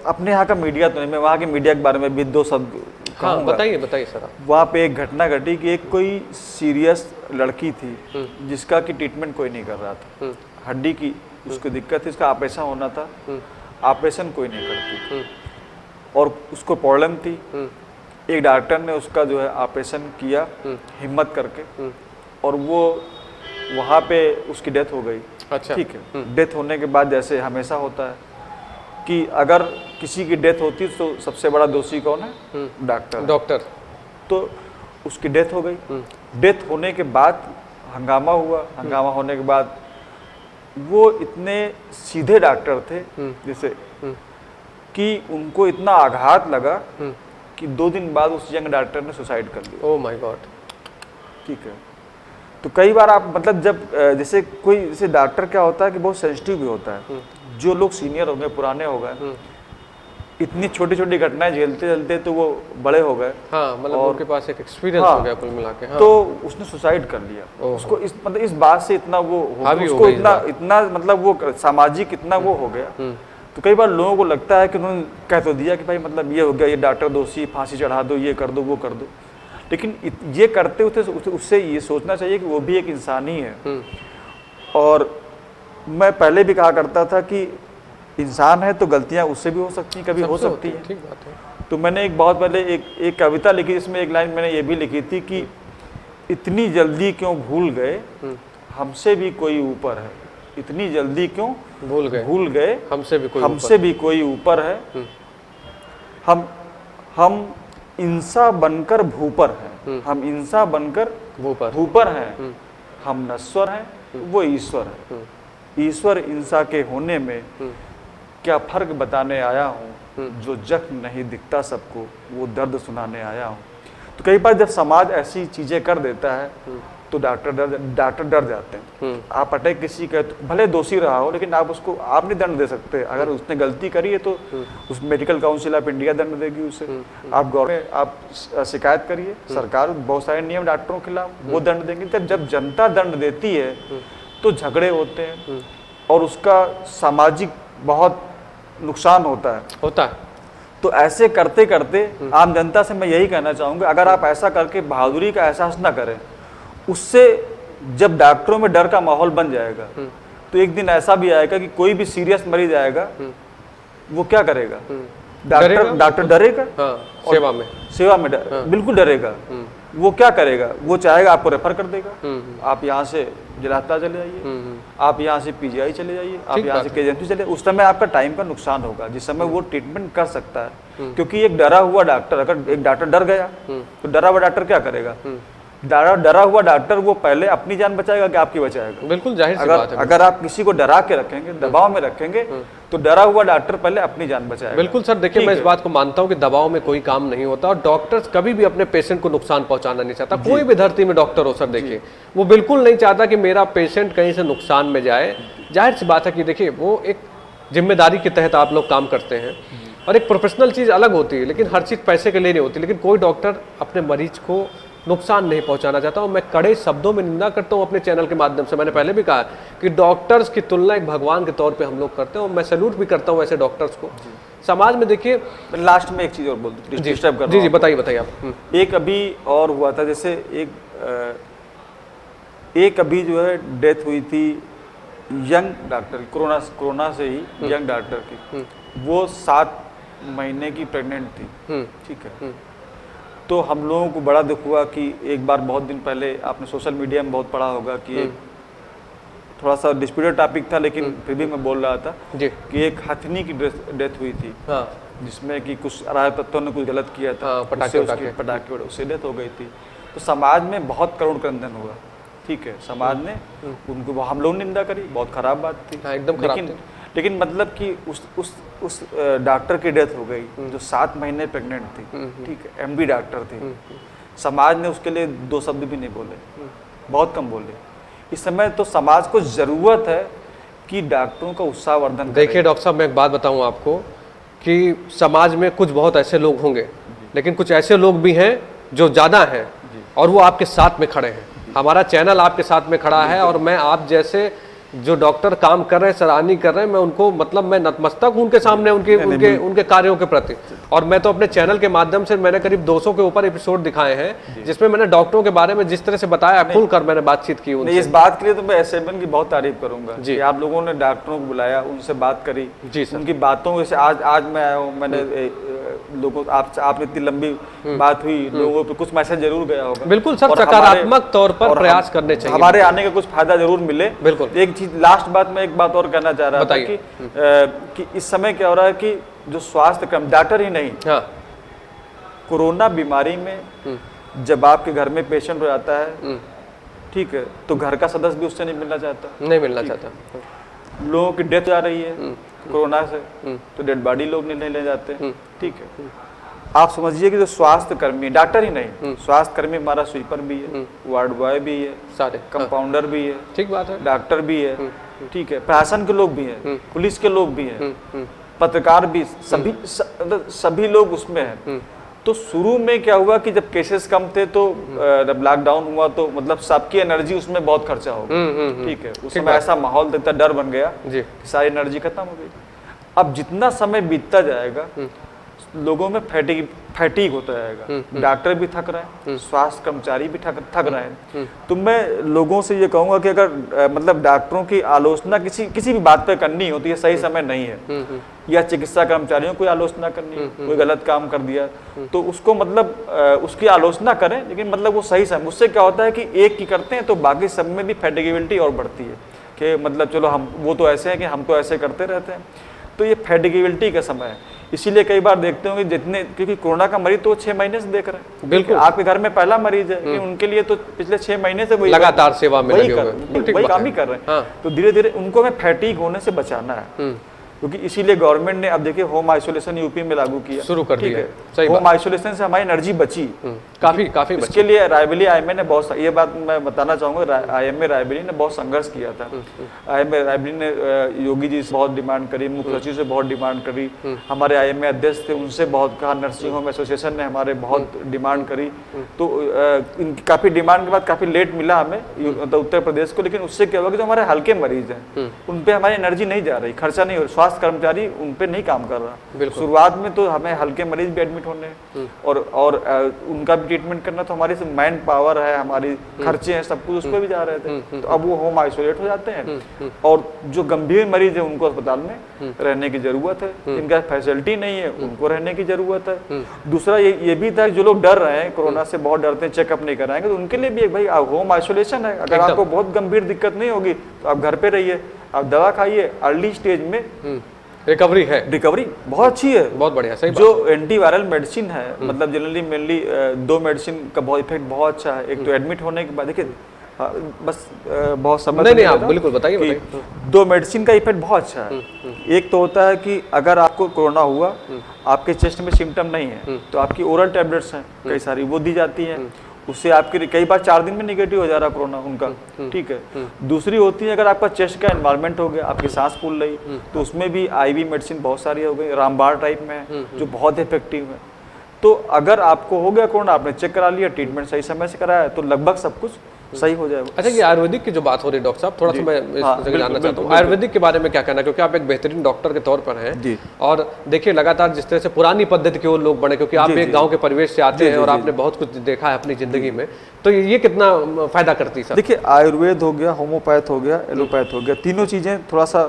अपने यहाँ का मीडिया तो नहीं, मैं वहाँ के मीडिया के बारे में भी 2 शब्द कहूँगा। बताइए सर। वहाँ पे एक घटना घटी कि एक कोई सीरियस लड़की थी जिसका कि ट्रीटमेंट कोई नहीं कर रहा था, हड्डी की उसको दिक्कत थी, उसका ऑपरेशन होना था, ऑपरेशन कोई नहीं करती और उसको प्रॉब्लम थी। एक डॉक्टर ने उसका जो है ऑपरेशन किया हिम्मत करके और वो वहाँ पे उसकी डेथ हो गई। अच्छा। ठीक है, डेथ होने के बाद जैसे हमेशा होता है कि अगर किसी की डेथ होती है तो सबसे बड़ा दोषी कौन है? डॉक्टर। डॉक्टर। तो उसकी डेथ हो गई। डेथ होने के बाद हंगामा हुआ। हंगामा होने के बाद वो इतने सीधे डॉक्टर थे जैसे कि उनको इतना आघात लगा कि 2 दिन बाद उस यंग डॉक्टर ने सुसाइड कर लिया। Oh my God. ठीक है। तो कई बार आप मतलब जब जैसे कोई जैसे डॉक्टर क्या होता है कि बहुत सेंसिटिव भी होता है। जो लोग सीनियर हो गए, पुराने हो गए, इतनी छोटी छोटी घटनाएं झेलते झेलते तो वो बड़े हो गए। हाँ, मतलब उनके पास एक एक्सपीरियंस हो गया कुल मिला के। हाँ। तो उसने सुसाइड कर लिया। उसको इस मतलब इस बात से इतना वो हो गया, उसको इतना मतलब वो सामाजिक इतना वो हो गया। तो कई बार लोगों को लगता है कि उन्होंने कह तो दिया कि भाई मतलब ये हो गया, ये डॉक्टर दोषी, फांसी चढ़ा दो, ये कर दो, वो कर दो, लेकिन ये करते उससे ये सोचना चाहिए कि वो भी एक इंसान ही है। और मैं पहले भी कहा करता था कि इंसान है तो गलतियां उससे भी हो सकती हैं, कभी हो सकती है। ठीक बात है। तो मैंने एक बहुत पहले एक कविता लिखी, जिसमें एक लाइन मैंने ये भी लिखी थी कि इतनी जल्दी क्यों भूल गए हमसे भी कोई ऊपर है, इतनी जल्दी क्यों भूल गए हमसे भी कोई ऊपर है, हम इंसा बनकर भूपर हैं, हम इंसा बनकर भूपर हैं, हम नश्वर हैं, वो ईश्वर है। ईश्वर इंसा के होने में क्या फर्क बताने आया हूँ, जो जख्म नहीं दिखता सबको वो दर्द सुनाने आया हूँ। तो कई बार जब समाज ऐसी चीजें कर देता है तो डॉक्टर डर जाते हैं। आप अटैक किसी का तो भले दोषी रहा हो, लेकिन आप उसको आप नहीं दंड दे सकते। अगर उसने गलती करी है तो उस मेडिकल काउंसिल ऑफ इंडिया दंड देगी उसे। आप गवर्नमेंट आप शिकायत करिए, सरकार बहुत सारे नियम डॉक्टरों के खिलाफ, वो दंड देंगे। जब जनता दंड देती है तो झगड़े होते हैं और उसका सामाजिक बहुत नुकसान होता है। तो ऐसे करते करते आम जनता से मैं यही कहना चाहूँगा, अगर आप ऐसा करके बहादुरी का एहसास ना करें, उससे जब डॉक्टरों में डर का माहौल बन जाएगा तो एक दिन ऐसा भी आएगा कि कोई भी सीरियस मरीज आएगा, वो क्या करेगा? डॉक्टर डरेगा। सेवा में बिल्कुल डरेगा। वो क्या करेगा? वो चाहेगा आपको रेफर कर देगा, आप यहाँ से जलाता चले जाइए, आप यहाँ से पीजीआई चले जाइए, आप यहाँ से केजीएमसी चले। उस समय आपका टाइम का नुकसान होगा जिस समय वो ट्रीटमेंट कर सकता है। क्योंकि एक डरा हुआ डॉक्टर, अगर एक डॉक्टर डर गया तो डरा हुआ डॉक्टर क्या करेगा? डरा हुआ डॉक्टर वो पहले अपनी जान बचाएगा कि आपकी बचाएगा? बिल्कुल जाहिर सी बात है। अगर आप किसी को डरा के रखेंगे, दबाव में रखेंगे, तो डरा हुआ डॉक्टर पहले अपनी जान बचाएगा। बिल्कुल सर, देखिए मैं इस बात को मानता हूं कि दबाव में कोई काम नहीं होता और डॉक्टर्स कभी भी अपने पेशेंट को नुकसान पहुंचाना नहीं चाहता। कोई भी धरती में डॉक्टर हो सर, देखिए वो बिल्कुल नहीं चाहता कि मेरा पेशेंट कहीं से नुकसान में जाए। जाहिर सी बात है कि देखिए वो एक जिम्मेदारी के तहत आप लोग काम करते हैं और एक प्रोफेशनल चीज़ अलग होती है, लेकिन हर चीज़ पैसे के लिए नहीं होती। लेकिन कोई डॉक्टर अपने मरीज को नुकसान नहीं पहुंचाना चाहता। और मैं कड़े शब्दों में निंदा करता हूं अपने चैनल के माध्यम से। मैंने पहले भी कहा कि डॉक्टर्स की तुलना एक भगवान के तौर पे हम लोग करते हैं और मैं सैल्यूट भी करता हूं ऐसे डॉक्टर्स को। समाज में देखिए, लास्ट में एक चीज़ और बोल दूं, डिस्टर्ब कर रहा हूं। जी बताइए आप। एक अभी और हुआ था, जैसे एक अभी जो है डेथ हुई थी यंग डॉक्टर, कोरोना से ही यंग डॉक्टर की। वो 7 महीने की प्रेग्नेंट थी। ठीक है। तो हम लोगों को बड़ा दुख हुआ कि एक बार बहुत दिन पहले आपने सोशल मीडिया में बहुत पढ़ा होगा कि एक थोड़ा सा डिस्प्यूटेड टॉपिक था, लेकिन फिर भी मैं बोल रहा था कि एक हथनी की डेथ हुई थी। जिसमें कि कुछ अराजक तत्वों ने कुछ गलत किया था, पटाखे उससे डेथ हो गई थी। तो समाज में बहुत करुण क्रंदन हुआ। ठीक है, समाज ने उनको, हम लोग निंदा करी, बहुत खराब बात थी। एकदम। लेकिन मतलब कि उस डॉक्टर की डेथ हो गई जो 7 महीने प्रेग्नेंट थी। ठीक है, एमडी डॉक्टर थी। समाज ने उसके लिए 2 शब्द भी नहीं बोले, बहुत कम बोले। इस समय तो समाज को जरूरत है कि डॉक्टरों का उत्साहवर्धन। देखिए डॉक्टर साहब, मैं एक बात बताऊं आपको कि समाज में कुछ बहुत ऐसे लोग होंगे, लेकिन कुछ ऐसे लोग भी हैं जो ज़्यादा हैं और वो आपके साथ में खड़े हैं। हमारा चैनल आपके साथ में खड़ा है और मैं आप जैसे जो डॉक्टर काम कर रहे हैं, सराहनीय कर रहे हैं, मैं उनको मतलब मैं नतमस्तक हूं उनके सामने, उनके कार्यों के प्रति। और मैं तो अपने चैनल के माध्यम से मैंने करीब 200 के ऊपर एपिसोड दिखाए हैं जिसमें मैंने डॉक्टरों के बारे में जिस तरह से बताया, खुलकर मैंने बातचीत की उनसे। इस बात के लिए तो मैं एसएमएन की बहुत तारीफ करूंगा कि आप लोगों ने डॉक्टरों को बुलाया, उनसे बात करी जी सर। उनकी बातों से आज मैं आया हूँ, मैंने लोगों आपने इतनी लंबी बात हुई, लोगों पे कुछ मैसेज जरूर गया होगा। बिल्कुल सर, सकारात्मक तौर पर प्रयास करने चाहिए, हमारे आने का कुछ फायदा जरूर मिले। बिल्कुल। एक चीज लास्ट बात मैं एक बात और कहना चाह रहा था कि इस समय क्या हो रहा है कि जो स्वास्थ्य कर्म डॉक्टर ही नहीं, कोरोना बीमारी में जब आपके घर में पेशेंट हो जाता है, ठीक है, तो घर का सदस्य भी उससे नहीं मिलना चाहता। लोगों की डेथ जा रही है कोरोना से, तो डेड बॉडी लोग नहीं ले जाते, ठीक है। आप समझिए कि जो स्वास्थ्य कर्मी, डॉक्टर ही नहीं, स्वास्थ्य कर्मी हमारा स्वीपर भी है, वार्ड बॉय भी है, सारे कंपाउंडर भी है, ठीक बात है, डॉक्टर भी है, ठीक है, प्रशासन के लोग भी हैं, पुलिस के लोग भी हैं, पत्रकार भी, सभी लोग उसमें हैं। तो शुरू में क्या हुआ कि जब केसेस कम थे तो जब लॉकडाउन हुआ तो मतलब सबकी एनर्जी उसमें बहुत खर्चा हो गया, ठीक है। उस समय ऐसा माहौल देता, डर बन गया कि सारी एनर्जी खत्म हो गई। अब जितना समय बीतता जाएगा लोगों में फैटीग होता जाएगा, डॉक्टर भी थक रहे हैं, स्वास्थ्य कर्मचारी भी थक रहे हैं। तो मैं लोगों से ये कहूंगा कि अगर मतलब डॉक्टरों की आलोचना किसी भी बात पे करनी होती है, सही समय नहीं है, या चिकित्सा कर्मचारियों को आलोचना करनी, कोई गलत काम कर दिया तो उसको मतलब उसकी आलोचना करें, लेकिन मतलब वो सही समय। उससे क्या होता है कि एक की करते हैं तो बाकी सब में भी फैटिगेबिलिटी और बढ़ती है कि मतलब चलो हम वो तो ऐसे हैं कि हम तो ऐसे करते रहते हैं, तो ये फैटिगेबिलिटी का समय है। इसीलिए कई बार देखते होंगे जितने, क्योंकि कोरोना का मरीज तो 6 महीने से देख रहे हैं, बिल्कुल आपके घर में पहला मरीज है, उनके लिए तो पिछले 6 महीने से वही लगातार सेवा में लगे हुए, वही काम ही कर रहे हैं। तो धीरे धीरे उनको हमें फैटीग होने से बचाना है, क्योंकि इसीलिए गवर्नमेंट ने अब देखिए होम आइसोलेशन यूपी में लागू किया, शुरू कर दिया है। होम आइसोलेशन से हमारी एनर्जी बची काफी इसके लिए रायबरेली आईएमए ने बहुत, ये बात मैं बताना चाहूंगा, आईएमए रायबरेली ने बहुत संघर्ष किया था। आईएमए रायबरेली ने योगी जी से बहुत डिमांड करी, मुख्य सचिव से बहुत डिमांड करी, हमारे आईएमए अध्यक्ष थे उनसे बहुत कहा, नर्सिंग होम एसोसिएशन ने हमारे बहुत डिमांड करी। तो इनकी काफी डिमांड के बाद काफी लेट मिला हमें उत्तर प्रदेश को, लेकिन उससे क्या हुआ कि जो हमारे हल्के मरीज हैं उन पे हमारी एनर्जी नहीं जा रही, खर्चा नहीं हो रहा, स्वास्थ्य कर्मचारी उन पे नहीं काम कर रहा। शुरुआत में तो हमें हल्के मरीज भी एडमिट होने और उनका भी ट्रीटमेंट करना, तो हमारी मैन पावर है, हमारी खर्चे हैं, सब कुछ उस पर भी जा रहे थे। तो अब वो होम आइसोलेट हो जाते हैं और जो गंभीर मरीज है उनको अस्पताल में रहने की जरूरत है, इनका फैसिलिटी नहीं है, उनको रहने की जरूरत है। दूसरा ये भी था जो लोग डर रहे हैं कोरोना से, बहुत डरते हैं, चेकअप नहीं कराएंगे, तो उनके लिए भी एक भाई होम आइसोलेशन है। अगर आपको बहुत गंभीर दिक्कत नहीं होगी तो आप घर पे रहिए, आप दवा खाइए, अर्ली स्टेज में रिकवरी है, रिकवरी बहुत अच्छी है, बहुत बढ़िया। सही जो एंटीवायरल मेडिसिन है, मतलब जनरली मेनली 2 मेडिसिन का बहुत इफेक्ट बहुत अच्छा है। एक तो एडमिट होने के बाद देखिए बस बहुत समझ नहीं आप बिल्कुल बताइए। 2 मेडिसिन का इफेक्ट बहुत अच्छा है। एक तो होता है कि अगर आपको कोरोना हुआ, आपके चेस्ट में सिम्टम नहीं है, तो आपकी ओरल टैबलेट्स हैं कई सारी, वो दी जाती हैं, उससे आपकी कई बार 4 दिन में निगेटिव हो जा रहा कोरोना उनका, ठीक है। दूसरी होती है अगर आपका चेस्ट का एनवायरनमेंट हो गया, आपकी सांस फूल रही, तो उसमें भी आईवी मेडिसिन बहुत सारी हो गई, रामबाण टाइप में है जो बहुत इफेक्टिव है। तो अगर आपको हो गया कोरोना, आपने चेक करा लिया, ट्रीटमेंट सही समय से कराया, तो लगभग सब कुछ सही हो जाएगा। अच्छा, ये आयुर्वेदिक की जो बात हो रही है डॉक्टर साहब, थोड़ा सा मैं जानना चाहता हूँ आयुर्वेदिक के बारे में क्या कहना, क्योंकि आप एक बेहतरीन डॉक्टर के तौर पर हैं और देखिए लगातार जिस तरह से पुरानी पद्धति के वो लोग बने, क्योंकि आप एक गांव के परिवेश से आते हैं और आपने बहुत कुछ देखा है अपनी जिंदगी में, तो ये कितना फायदा करती है? देखिए आयुर्वेद हो गया, होम्योपैथ हो गया, एलोपैथ हो गया, तीनों चीजें थोड़ा सा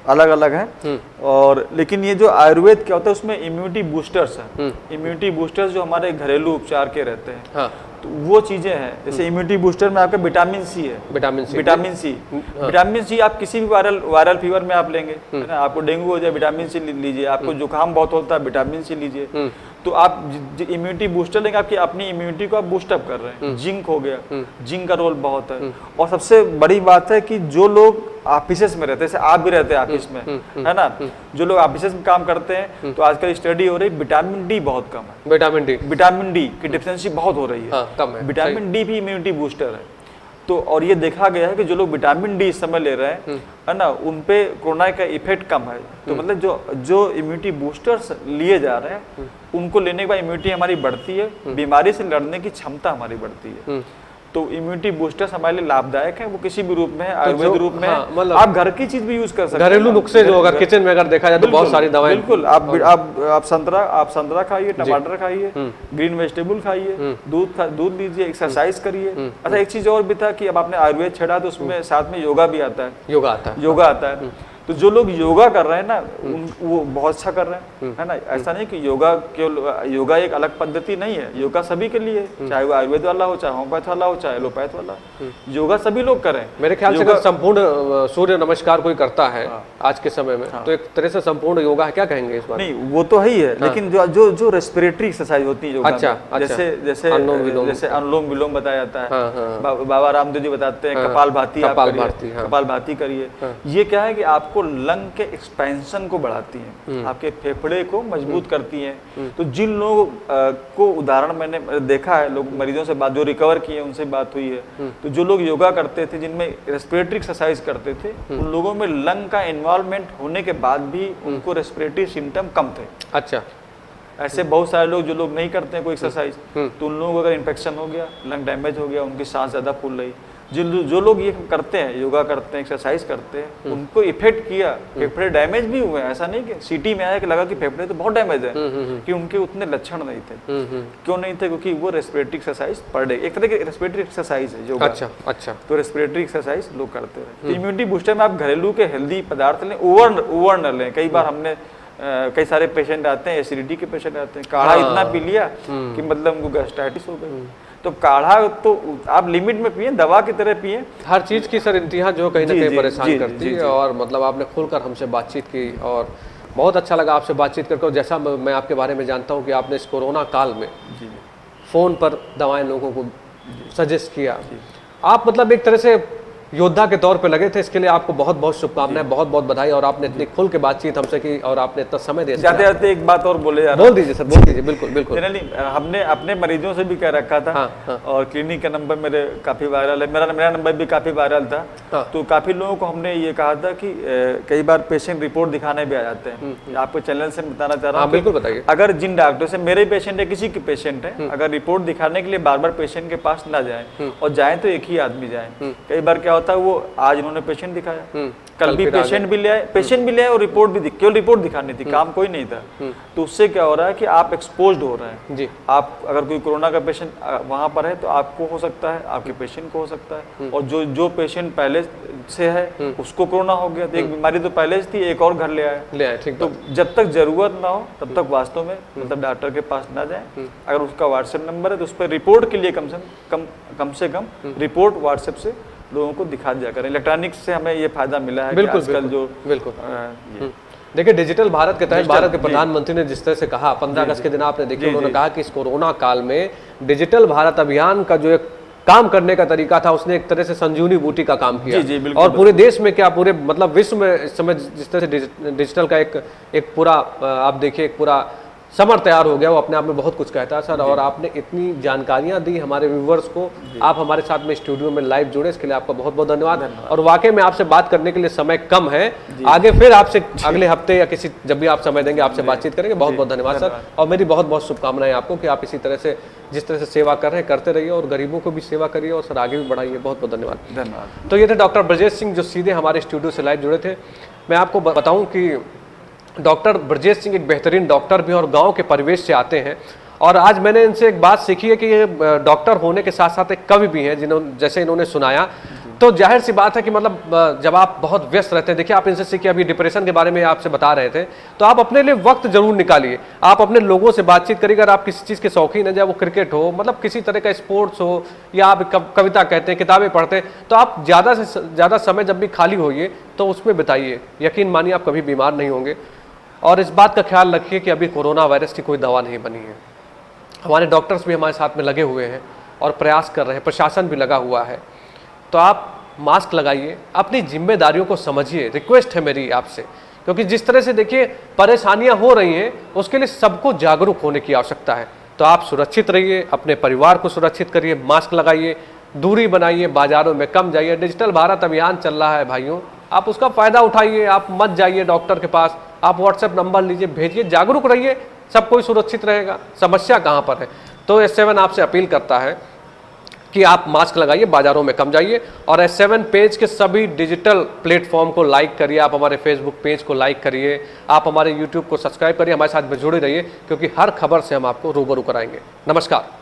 अलग अलग हैं। और लेकिन ये जो आयुर्वेद क्या होता है उसमें इम्यूनिटी बूस्टर्स हैं, इम्यूनिटी बूस्टर्स जो हमारे घरेलू उपचार के रहते हैं, तो वो चीजें हैं। जैसे इम्यूनिटी बूस्टर में आपका विटामिन सी है, विटामिन सी आप किसी भी वायरल फीवर में आप लेंगे, है ना, आपको डेंगू हो जाए विटामिन सी लीजिए, आपको जुकाम बहुत होता है विटामिन सी लीजिए। तो आप इम्यूनिटी बूस्टर लेंगे, आपकी अपनी इम्यूनिटी को आप बूस्टअप कर रहे हैं। जिंक हो गया, जिंक का रोल बहुत है। और सबसे बड़ी बात है कि जो लोग ऑफिस में रहते हैं, जैसे आप भी रहते हैं ऑफिस में, है ना, जो लोग ऑफिस में काम करते हैं, तो आजकल स्टडी हो रही है विटामिन डी बहुत कम है, विटामिन डी की डिफिशिएंसी बहुत हो रही है। विटामिन डी भी इम्यूनिटी बूस्टर है। तो और ये देखा गया है कि जो लोग विटामिन डी इस समय ले रहे हैं, है ना, उन पे कोरोना का इफेक्ट कम है। तो मतलब जो इम्यूनिटी बूस्टर्स लिए जा रहे हैं उनको लेने के बाद इम्यूनिटी हमारी बढ़ती है, बीमारी से लड़ने की क्षमता हमारी बढ़ती है। तो इम्यूनिटी बूस्टर्स हमारे लिए लाभदायक है, वो किसी भी रूप में है, आयुर्वेद रूप में हाँ, है, मतलब आप घर की चीज भी यूज कर सकते हैं, घरेलू नुस्खे जो अगर किचन में अगर देखा जाए तो बहुत सारी दवाएं। बिल्कुल, आप संतरा खाइए, टमाटर खाइए, ग्रीन वेजिटेबल खाइए, दूध लीजिए, एक्सरसाइज करिए। अच्छा, एक चीज और भी था कि अब आपने आयुर्वेद छेड़ा तो उसमें साथ में योगा भी आता है, योगा आता है। तो जो लोग योगा कर रहे हैं ना, वो बहुत अच्छा कर रहे हैं, है ना। ऐसा नहीं कि योगा एक अलग पद्धति नहीं है, योगा सभी के लिए, चाहे वो आयुर्वेद वाला हो, चाहे होम्योपैथ वाला हो, चाहे एलोपैथ वाला, योगा सभी लोग करें। मेरे ख्याल से अगर संपूर्ण सूर्य नमस्कार कोई करता है आज के समय में, तो एक तरह से संपूर्ण योगा है, क्या कहेंगे इस बार? नहीं, वो तो है ही है, लेकिन जो रेस्पिरेटरी एक्सरसाइज होती है योगा में, जैसे अनुलोम विलोम बताया जाता है, बाबा रामदेव जी बताते हैं कपाल भाती करिए। ये क्या है कि आपको लंग के एक्सपेंशन को बढ़ाती हैं, आपके फेफड़े को मजबूत करती हैं। तो जिन लोगों को उदाहरण मैंने देखा है, लोग मरीजों से बात जो रिकवर किए उनसे बात हुई है, तो जो लोग योगा करते थे, जिनमें रेस्पिरेटरी एक्सरसाइज करते थे, उन लोगों में लंग का इन्वॉल्वमेंट होने के बाद भी उनको रेस्पिरेटरी सिम्टम कम थे। अच्छा, ऐसे बहुत सारे लोग जो लोग नहीं करते हैं कोई एक्सरसाइज, तो उन लोगों को अगर इन्फेक्शन हो गया, लंग डैमेज हो गया, उनकी सांस ज्यादा फूल रही। जो लोग ये करते हैं, योगा करते हैं, एक्सरसाइज करते हैं, उनको इफेक्ट किया, फेफड़े डैमेज भी हुए। ऐसा नहीं कि सीटी में आया कि लगा कि फेफड़े तो बहुत डैमेज है, कि उनके उतने लक्षण नहीं थे। क्यों नहीं थे? क्योंकि वो रेस्पिरेटरी एक्सरसाइज पर डे, एक तरह की रेस्पिरेटरी एक्सरसाइज है योगा। अच्छा। तो रेस्पिरेटरी एक्सरसाइज लोग करते हैं। इम्यूनिटी बूस्टर में आप घरेलू के हेल्दी पदार्थ लें, ओवर न लें। कई बार हमने कई सारे पेशेंट आते हैं, एसिडिटी के पेशेंट आते हैं, काढ़ा इतना पी लिया कि मतलब उनको गैस्ट्राइटिस हो गई। तो काढ़ा तो आप लिमिट में पिए, दवा की तरह पिए। हर चीज़ की सर इंतहा जो कहीं ना कहीं परेशान करती है। और मतलब आपने खुलकर हमसे बातचीत की और बहुत अच्छा लगा आपसे बातचीत करके। जैसा मैं आपके बारे में जानता हूँ कि आपने इस कोरोना काल में फ़ोन पर दवाएं लोगों को सजेस्ट किया, आप मतलब एक तरह से योद्धा के तौर पे लगे थे। इसके लिए आपको बहुत बहुत शुभकामनाएं, बहुत बहुत बधाई। और आपने इतनी खुल के बातचीत हमसे की और आपने इतना समय दिया। जाते जाते एक बात और बोले यार। बोल दीजिए सर, बोल दीजिए। बिल्कुल बिल्कुल। जनरली हमने अपने मरीजों से भी कह रखा था। हाँ। और क्लिनिक का नंबर मेरे काफ़ी वायरल है, मेरा नंबर भी काफ़ी वायरल था। हाँ। तो काफ़ी लोगों को हमने ये कहा था कि कई बार पेशेंट रिपोर्ट दिखाने भी आ जाते हैं। आपको चैनल से बताना चाह रहा हूँ। बिल्कुल बताइए। अगर जिन डॉक्टर से मेरे पेशेंट है, किसी के पेशेंट है, अगर रिपोर्ट दिखाने के लिए बार बार पेशेंट के पास ना जाए और जाए तो एक ही आदमी जाए। कई बार क्या होता है, वो आज इन्होंने पेशेंट दिखाया, कल भी पेशेंट भी ले आए और रिपोर्ट भी केवल रिपोर्ट दिखानी थी, काम कोई नहीं था। तो उससे क्या हो रहा है कि आप एक्सपोज्ड हो रहे हैं जी। आप अगर कोई कोरोना का पेशेंट वहां पर है तो आपको हो सकता है, आपके पेशेंट को हो सकता है, और जो पेशेंट पहले से है उसको कोरोना हो गया। तो एक बीमारी तो पहले से थी, एक और घर ले आया। तो जब तक जरूरत ना हो तब तक वास्तव में मतलब डॉक्टर के पास ना जाए। अगर उसका व्हाट्सएप नंबर है तो उस पर रिपोर्ट के लिए कम से कम रिपोर्ट व्हाट्सएप से लोगों को दिखा दिया करें। इलेक्ट्रॉनिक्स से हमें ये फायदा मिला है। बिल्कुल, कि आजकल जो बिल्कुल देखिए डिजिटल भारत के तहत भारत के प्रधानमंत्री ने जिस तरह से कहा 15 अगस्त के दिन आपने देखिए उन्होंने कहा कि इस कोरोना काल में डिजिटल भारत अभियान का जो एक काम करने का तरीका था, उसने एक तरह से संजीवनी बूटी का काम किया। और पूरे देश में क्या पूरे मतलब विश्व में इस समय जिस तरह से डिजिटल का एक पूरा आप देखिए एक पूरा समर तैयार हो गया, वो अपने आप में बहुत कुछ कहता है सर। और आपने इतनी जानकारियां दी हमारे व्यूवर्स को, आप हमारे साथ में स्टूडियो में लाइव जुड़े, इसके लिए आपका बहुत बहुत धन्यवाद। और वाकई में आपसे बात करने के लिए समय कम है, आगे फिर आपसे अगले हफ्ते या किसी जब भी आप समय देंगे आपसे बातचीत करेंगे। बहुत बहुत धन्यवाद सर, और मेरी बहुत बहुत शुभकामनाएं आपको कि आप इसी तरह से जिस तरह से सेवा कर रहे हैं करते रहिए और गरीबों को भी सेवा करिए और सर आगे भी बढ़ाइए। बहुत बहुत धन्यवाद। तो ये थे डॉक्टर ब्रजेश सिंह जो सीधे हमारे स्टूडियो से लाइव जुड़े थे। मैं आपको बताऊँ कि डॉक्टर ब्रजेश सिंह एक बेहतरीन डॉक्टर भी और गांव के परिवेश से आते हैं। और आज मैंने इनसे एक बात सीखी है कि ये डॉक्टर होने के साथ साथ एक कवि भी हैं, जिन्होंने जैसे इन्होंने सुनाया। तो जाहिर सी बात है कि मतलब जब आप बहुत व्यस्त रहते हैं, देखिए आप इनसे सीखिए, अभी डिप्रेशन के बारे में आपसे बता रहे थे, तो आप अपने लिए वक्त जरूर निकालिए, आप अपने लोगों से बातचीत करिए। अगर आप किसी चीज़ के शौकीन है, चाहे वो क्रिकेट हो, मतलब किसी तरह का स्पोर्ट्स हो, या आप कविता कहते हैं, किताबें पढ़ते हैं, तो आप ज़्यादा से ज़्यादा समय जब भी खाली होइए तो उसमें बिताइए। यकीन मानिए आप कभी बीमार नहीं होंगे। और इस बात का ख्याल रखिए कि अभी कोरोना वायरस की कोई दवा नहीं बनी है। हमारे डॉक्टर्स भी हमारे साथ में लगे हुए हैं और प्रयास कर रहे हैं, प्रशासन भी लगा हुआ है। तो आप मास्क लगाइए, अपनी जिम्मेदारियों को समझिए, रिक्वेस्ट है मेरी आपसे, क्योंकि जिस तरह से देखिए परेशानियां हो रही हैं उसके लिए सबको जागरूक होने की आवश्यकता है। तो आप सुरक्षित रहिए, अपने परिवार को सुरक्षित करिए, मास्क लगाइए, दूरी बनाइए, बाजारों में कम जाइए। डिजिटल भारत अभियान चल रहा है भाइयों, आप उसका फ़ायदा उठाइए। आप मत जाइए डॉक्टर के पास, आप व्हाट्सएप नंबर लीजिए, भेजिए, जागरूक रहिए, सब कोई सुरक्षित रहेगा। समस्या कहाँ पर है? तो S7 आपसे अपील करता है कि आप मास्क लगाइए, बाजारों में कम जाइए, और S7 पेज के सभी डिजिटल प्लेटफॉर्म को लाइक करिए, आप हमारे फेसबुक पेज को लाइक करिए, आप हमारे यूट्यूब को सब्सक्राइब करिए, हमारे साथ में जुड़े रहिए, क्योंकि हर खबर से हम आपको रूबरू कराएंगे। नमस्कार।